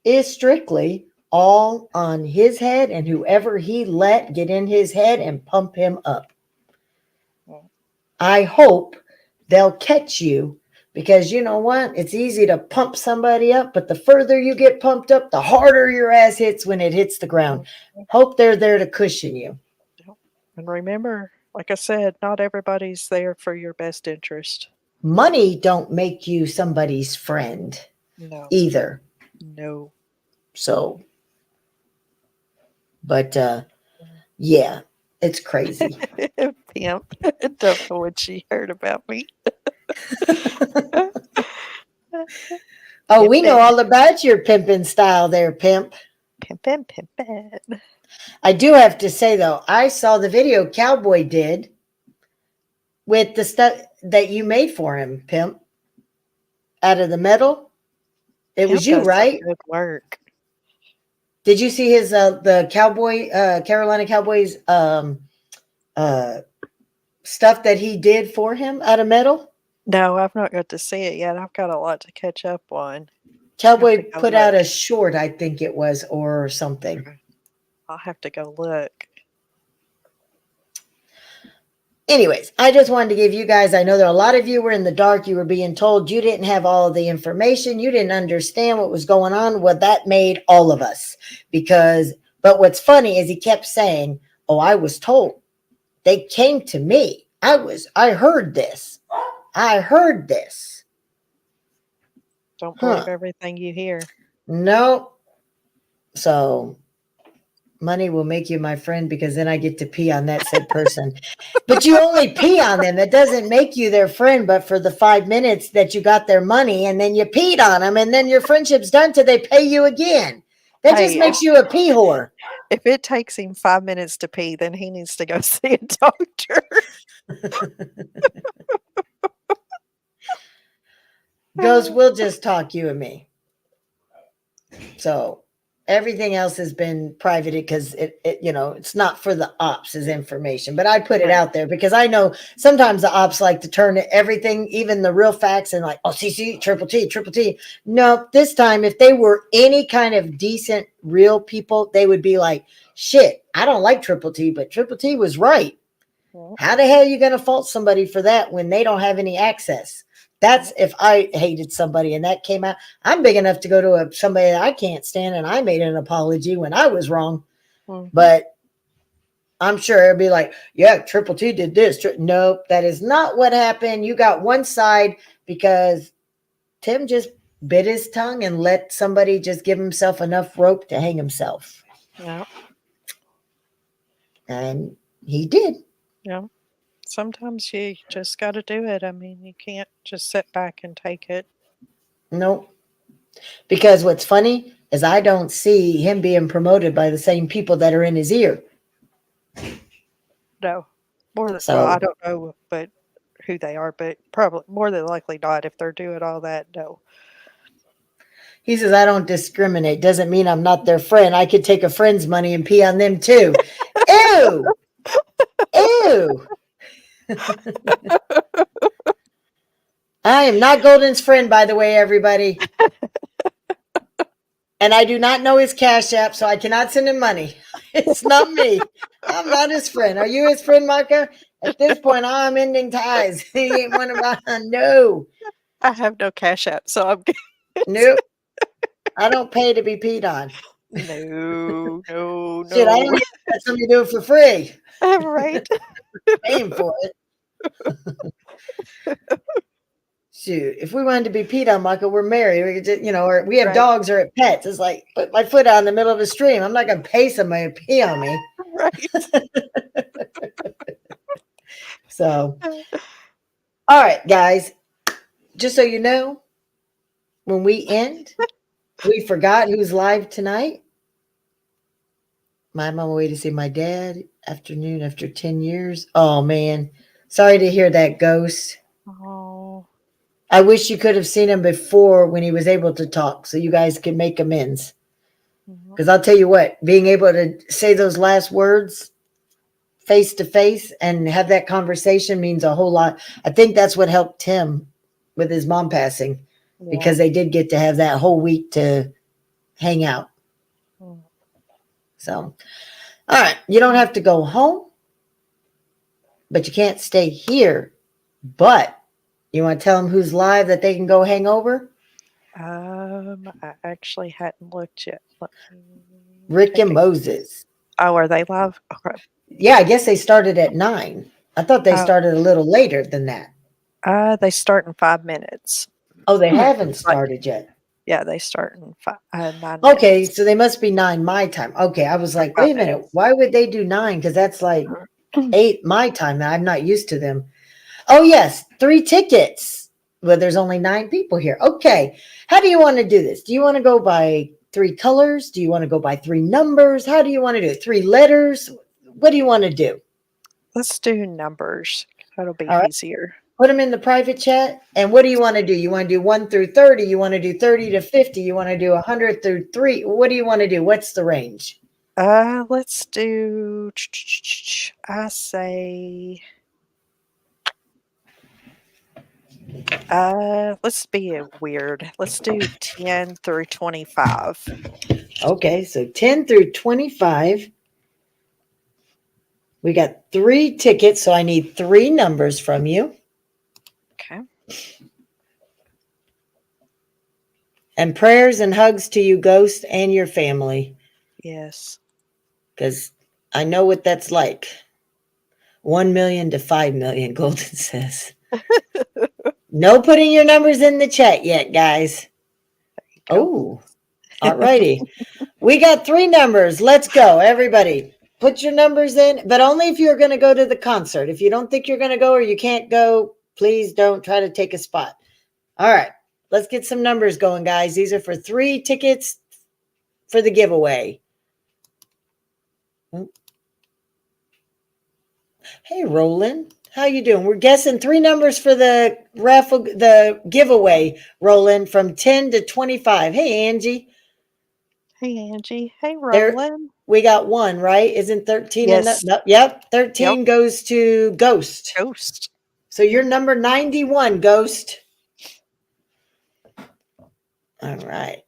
is strictly all on his head and whoever he let get in his head and pump him up. I hope they'll catch you Because you know what? It's easy to pump somebody up, but the further you get pumped up, the harder your ass hits when it hits the ground. Hope they're there to cushion you. And remember, like I said, not everybody's there for your best interest. Money don't make you somebody's friend No. either. No. So, but yeah, it's crazy. Pimp. Don't know what she heard about me. Oh, we know all about your pimping style there, pimp. Pimpin', pimpin'. I do have to say though, I saw the video Cowboy did with the stuff that you made for him, pimp. Out of the metal. It was you, Pimp does some right? good work. Did you see his the Cowboy Carolina Cowboys stuff that he did for him out of metal? No, I've not got to see it yet. I've got a lot to catch up on. Cowboy go put out look. a short, I think it was, or something. I'll have to go look. Anyways, I just wanted to give you guys, I know there are a lot of you were in the dark. You were being told you didn't have all of the information. You didn't understand what was going on. Well, that made all of us but what's funny is he kept saying, oh, I was told. They came to me. I heard this. I heard this. Don't believe everything you hear. No. So money will make you my friend because then I get to pee on that said person. But you only pee on them. That doesn't make you their friend, but for the 5 minutes that you got their money and then you peed on them and then your friendship's done till they pay you again. That just makes you a pee whore. If it takes him 5 minutes to pee, then he needs to go see a doctor. Goes, we'll just talk, you and me. So everything else has been privated because it's not for the ops as information, but I put it out there because I know sometimes the ops like to turn everything, even the real facts, and like, oh, CC, triple T. No, this time, if they were any kind of decent, real people, they would be like, shit, I don't like Triple T, but Triple T was right. How the hell are you going to fault somebody for that when they don't have any access? That's if I hated somebody and that came out. I'm big enough to go to somebody that I can't stand and I made an apology when I was wrong. Mm-hmm. But I'm sure it'd be like, yeah, Triple T did this. Nope, that is not what happened. You got one side because Tim just bit his tongue and let somebody just give himself enough rope to hang himself. Yeah. And he did. Yeah. Sometimes you just got to do it. I mean, you can't just sit back and take it. Nope. Because what's funny is I don't see him being promoted by the same people that are in his ear. No. Well, I don't know but who they are, but probably more than likely not. If they're doing all that, no. He says, I don't discriminate. Doesn't mean I'm not their friend. I could take a friend's money and pee on them too. Ew. Ew. I am not Golden's friend, by the way, everybody. And I do not know his Cash App, so I cannot send him money. It's not me. I'm not his friend. Are you his friend, Marco? At this point, I'm ending ties. He ain't one of my. No. I have no Cash App, so I'm good. Nope. I don't pay to be peed on. No. Shit, I don't even let somebody do it for free. Right. Paying for it. Shoot, if we wanted to be peed on, Michael, we're married. We could just, or we have dogs or pets. It's like, put my foot out in the middle of the stream. I'm not going to pay somebody to pee on me. Right. So, all right, guys, just so you know, when we end, we forgot who's live tonight. I'm on my way to see my dad afternoon after 10 years. Oh, man. Sorry to hear that, Ghost. Oh. I wish you could have seen him before when he was able to talk so you guys could make amends. Because I'll tell you what, being able to say those last words face to face and have that conversation means a whole lot. I think that's what helped Tim with his mom passing because they did get to have that whole week to hang out. So, all right, you don't have to go home, but you can't stay here. But You want to tell them who's live that they can go hang over? I actually hadn't looked yet. Let me Rick take and Moses. Oh, are they live? Okay. Yeah, I guess they started at 9. I thought they Oh. started a little later than that. They start in 5 minutes. Oh, they haven't Looks like- started yet. Yeah, they start in 9 Okay, minutes. so they must be 9 my time. Okay, I was like, 5 wait a minute, why would they do 9? Because that's like 8 my time. And I'm not used to them. Oh, yes, 3 tickets. Well, there's only 9 people here. Okay, how do you want to do this? Do you want to go by 3 colors? Do you want to go by 3 numbers? How do you want to do it? 3 letters? What do you want to do? Let's do numbers. That'll be All right. easier. Put them in the private chat. And what do you want to do? You want to do 1 through 30? You want to do 30 to 50? You want to do 100 through 3? What do you want to do? What's the range? Let's do. I say. Let's be weird. Let's do 10 through 25. Okay, so 10 through 25. We got 3 tickets, so I need 3 numbers from you. Okay. And prayers and hugs to you, Ghost, and your family. Yes. Because I know what that's like. 1 million to 5 million, Golden says. No putting your numbers in the chat yet, guys. Oh, all righty. We got 3 numbers. Let's go, everybody. Put your numbers in, but only if you're going to go to the concert. If you don't think you're going to go or you can't go, please don't try to take a spot. All right, let's get some numbers going, guys. These are for 3 tickets for the giveaway. Hey, Roland, how you doing? We're guessing 3 numbers for the raffle, the giveaway, Roland, from 10 to 25. Hey, Angie. Hey, Angie. Hey, There, Roland. we got 1, right? Isn't 13 Yes. enough? No, yep, 13 goes to Ghost. Ghost. So you're number 91, Ghost. All right.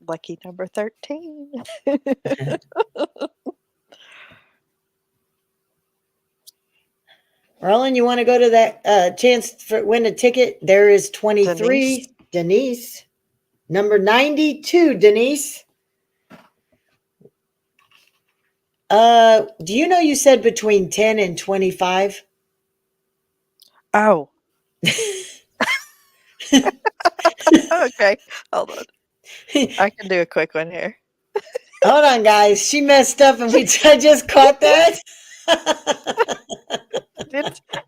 Lucky number 13. Roland, you want to go to that chance for win a ticket? There is 23, Denise. Number 92, Denise. Do you know you said between 10 and 25? Oh. Okay, hold on. I can do a quick one here. Hold on, guys. She messed up and I just caught that.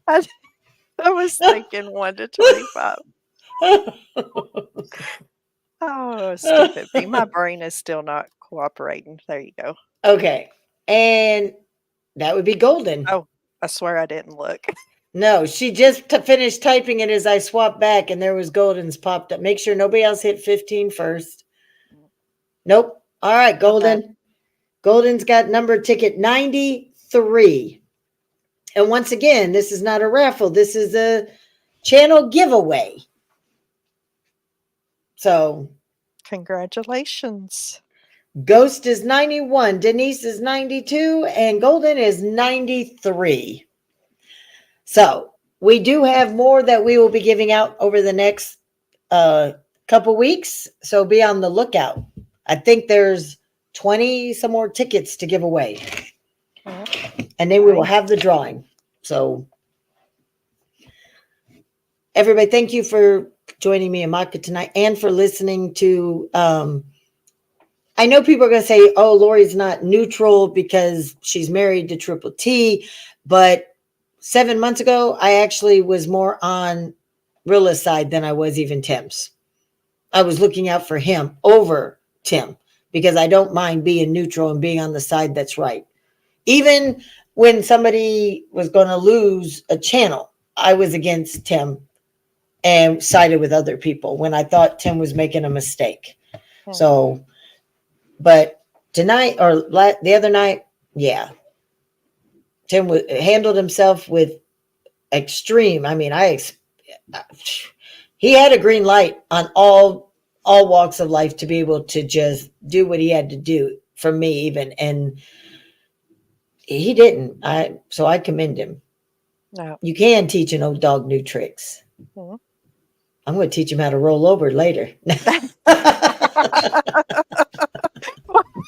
I was thinking 1 to 25. Oh, stupid me. My brain is still not cooperating. There you go. Okay. And that would be Golden. Oh, I swear I didn't look. No, she just finished typing it as I swapped back and there was Golden's popped up. Make sure nobody else hit 15 first. Nope. All right, Golden. Okay. Golden's got number ticket 93. And once again, this is not a raffle. This is a channel giveaway. So Congratulations. Ghost is 91, Denise is 92, and Golden is 93. So we do have more that we will be giving out over the next couple weeks. So be on the lookout. I think there's 20 some more tickets to give away. And then we will have the drawing. So everybody, thank you for joining me in Maka tonight and for listening to I know people are going to say, oh, Lori's not neutral because she's married to Triple T, but 7 months ago, I actually was more on Rilla's side than I was even Tim's. I was looking out for him over Tim because I don't mind being neutral and being on the side that's right. Even when somebody was going to lose a channel, I was against Tim and sided with other people when I thought Tim was making a mistake. So, but tonight or the other night, yeah, Tim handled himself with extreme. I mean, he had a green light on all walks of life to be able to just do what he had to do for me even. And he didn't. So I commend him. No. You can teach an old dog new tricks. Mhm. I'm going to teach him how to roll over later.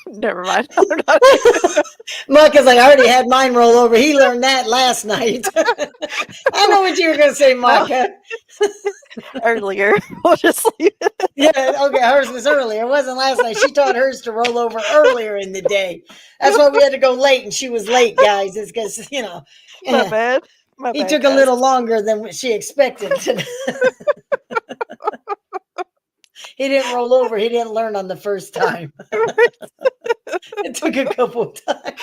Never mind. I'm not doing Micah's like, I already had mine roll over. He learned that last night. I know what you were going to say, no, Micah. earlier. We'll just leave it. Yeah, okay, hers was earlier. It wasn't last night. She taught hers to roll over earlier in the day. That's why we had to go late, and she was late, guys. It's because, My bad. My he bad, took a guys. little longer than what she expected. He didn't roll over. He didn't learn on the first time. It took a couple of times.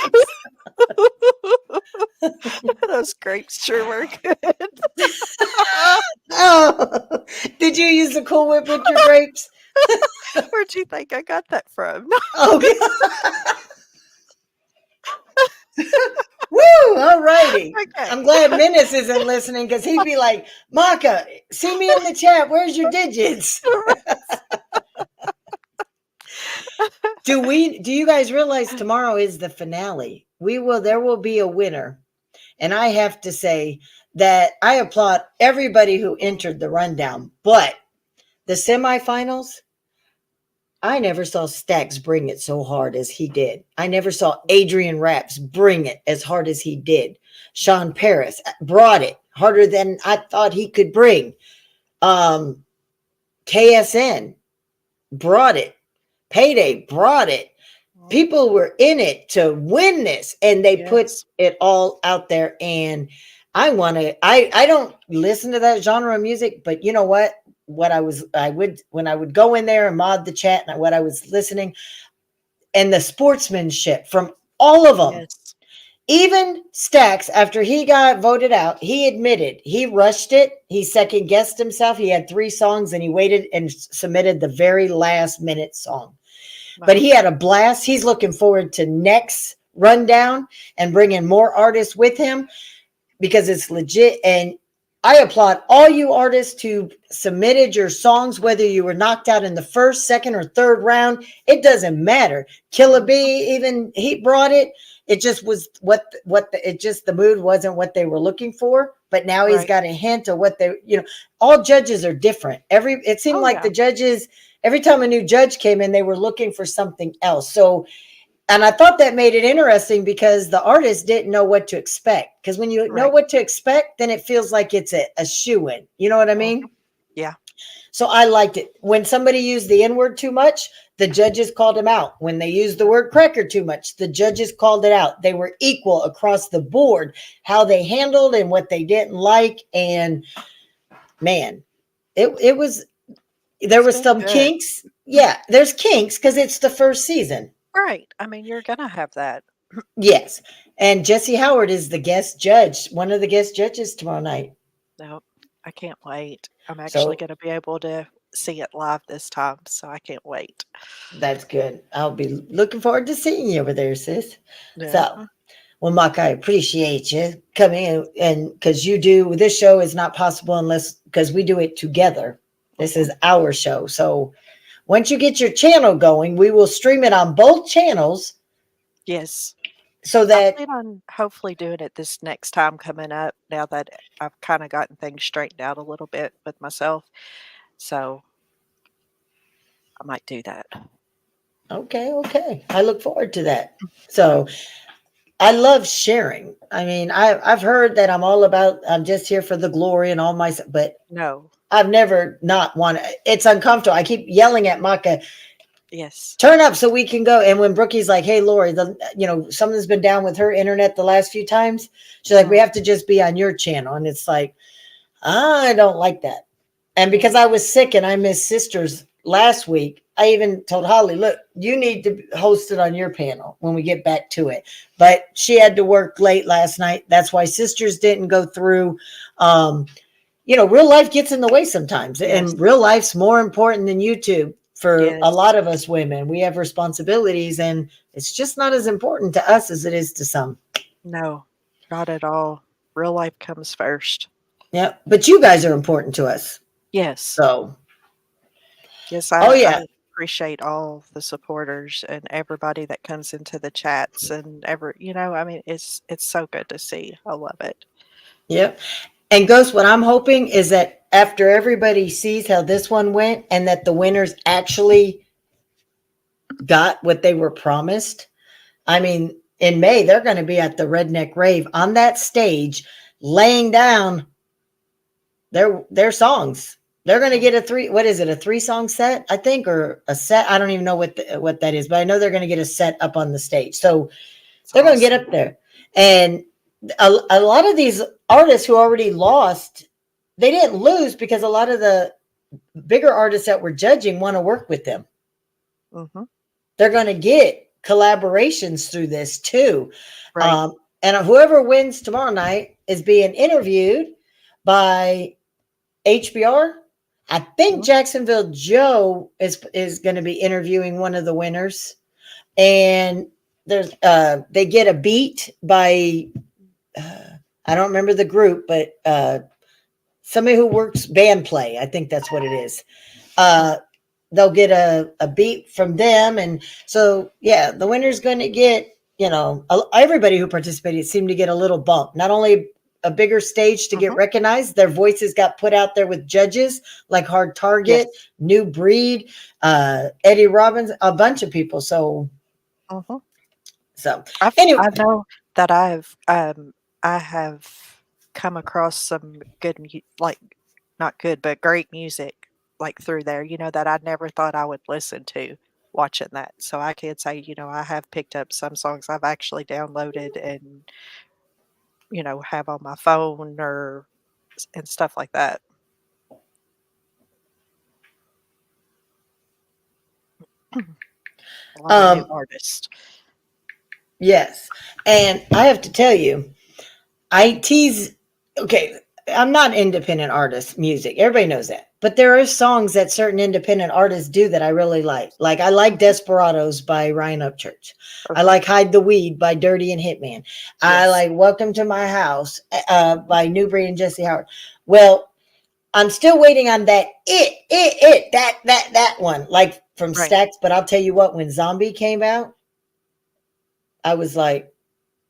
Those grapes sure were good. Oh, did you use the Cool Whip with your grapes? Where'd you think I got that from? Okay. Woo! All righty. Okay. I'm glad Menace isn't listening because he'd be like, Maka, see me in the chat. Where's your digits? Do you guys realize tomorrow is the finale? There will be a winner. And I have to say that I applaud everybody who entered the rundown, but the semifinals, I never saw Stax bring it so hard as he did. I never saw Adrian Raps bring it as hard as he did. Sean Paris brought it harder than I thought he could bring. KSN brought it. Payday brought it. People were in it to win this, and they put it all out there. And I don't listen to that genre of music, but you know what? When I would go in there and mod the chat, and what I was listening, and the sportsmanship from all of them. Yes. Even Stax, after he got voted out, he admitted he rushed it. He second guessed himself. He had 3 songs, and he waited and submitted the very last minute song. Wow. But he had a blast. He's looking forward to next rundown and bringing more artists with him because it's legit. And I applaud all you artists who submitted your songs, whether you were knocked out in the first, second, or third round. It doesn't matter. Killer B, even he brought it. It just was the mood wasn't what they were looking for. But now he's got a hint of what all judges are different. It seemed like the judges, every time a new judge came in, they were looking for something else. So, and I thought that made it interesting because the artist didn't know what to expect. Because when you know what to expect, then it feels like it's a shoo-in. You know what I mean? Yeah. So I liked it. When somebody used the N-word too much, the judges called him out. When they used the word cracker too much, the judges called it out. They were equal across the board, how they handled and what they didn't like. And man, there was some kinks. Yeah, there's kinks because it's the first season. Right. I mean, you're going to have that. Yes. And Jesse Howard is the guest judge, one of the guest judges tomorrow night. No, I can't wait. I'm actually going to be able to see it live this time, so I can't wait. That's good. I'll be looking forward to seeing you over there, sis. Yeah. So, well, Mark, I appreciate you coming in, and because this show is not possible because we do it together. This is our show. So once you get your channel going, we will stream it on both channels. Yes. So that I plan on hopefully doing it this next time coming up now that I've kind of gotten things straightened out a little bit with myself. So I might do that. Okay. I look forward to that. So I love sharing. I mean, I've heard that I'm just here for the glory and all my, but no, I've never not wanted. It's uncomfortable. I keep yelling at Maka. Yes. Turn up so we can go. And when Brookie's like, hey, Lori, something's been down with her internet the last few times. She's like, we have to just be on your channel. And it's like, I don't like that. And because I was sick and I missed Sisters last week, I even told Holly, look, you need to host it on your panel when we get back to it. But she had to work late last night. That's why Sisters didn't go through. Real life gets in the way sometimes. Yes. And real life's more important than YouTube. For a lot of us women, we have responsibilities, and it's just not as important to us as it is to some. No, not at all. Real life comes first. Yeah, but you guys are important to us. Yes. So. Yes, I appreciate all the supporters and everybody that comes into the chats and I mean, it's so good to see. I love it. Yep. And Ghost, what I'm hoping is that after everybody sees how this one went and that the winners actually got what they were promised, I mean, in May, they're going to be at the Redneck Rave on that stage, laying down their songs. They're going to get a 3-song set, I think, or a set. I don't even know what that is, but I know they're going to get a set up on the stage. So they're going to get up there. And a lot of these artists who already lost, they didn't lose because a lot of the bigger artists that were judging want to work with them. Mm-hmm. They're going to get collaborations through this too. Right. And whoever wins tomorrow night is being interviewed by HBR. I think Jacksonville Joe is going to be interviewing one of the winners, and there's they get a beat by I don't remember the group, but somebody who works band play. I think that's what it is. They'll get a beat from them, and so yeah, the winner's going to get, everybody who participated seemed to get a little bump. Not only a bigger stage to get recognized, their voices got put out there with judges like Hard Target, New Breed, Eddie Robbins, a bunch of people. So anyway. I know that I have come across some good, not good, but great music like through there, that I never thought I would listen to watching that. So I can say, I have picked up some songs I've actually downloaded and, have on my phone and stuff like that. A lot of new artists. Yes. And I have to tell you, okay, I'm not independent artist music. Everybody knows that. But there are songs that certain independent artists do that I really like. Like I like Desperados by Ryan Upchurch. Okay. I like Hide the Weed by Dirty and Hitman. Yes. I like Welcome to My House by New Breed and Jesse Howard. Well, I'm still waiting on that that one, like from Stax. But I'll tell you what, when Zombie came out, I was like,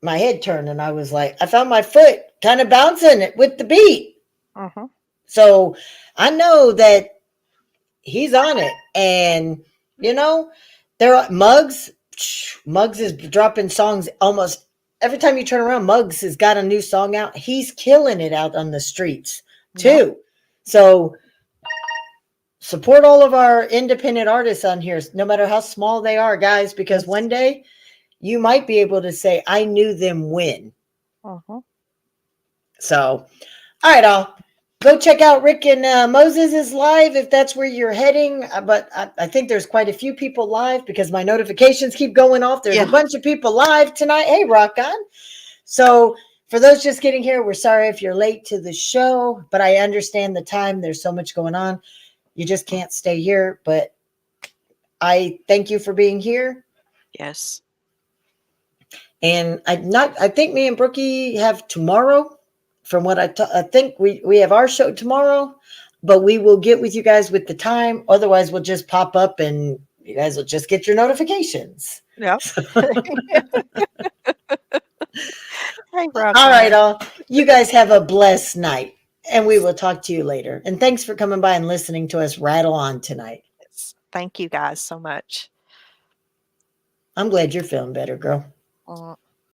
my head turned and I was like, I found my foot kind of bouncing it with the beat. So I know that he's on it. And, there are Muggs is dropping songs almost every time you turn around. Muggs has got a new song out. He's killing it out on the streets too. So support all of our independent artists on here, no matter how small they are, guys, because one day you might be able to say, I knew them when. So, all right, I'll go check out Rick and Moses' live if that's where you're heading. But I think there's quite a few people live because my notifications keep going off. There's a bunch of people live tonight. Hey, rock on. So for those just getting here, we're sorry if you're late to the show, but I understand the time. There's so much going on. You just can't stay here. But I thank you for being here. Yes. And I think me and Brookie have tomorrow. From what I think we have our show tomorrow, but we will get with you guys with the time. Otherwise, we'll just pop up and you guys will just get your notifications. Yeah. All right, all. You guys have a blessed night, and we will talk to you later. And thanks for coming by and listening to us rattle on tonight. Thank you guys so much. I'm glad you're feeling better, girl.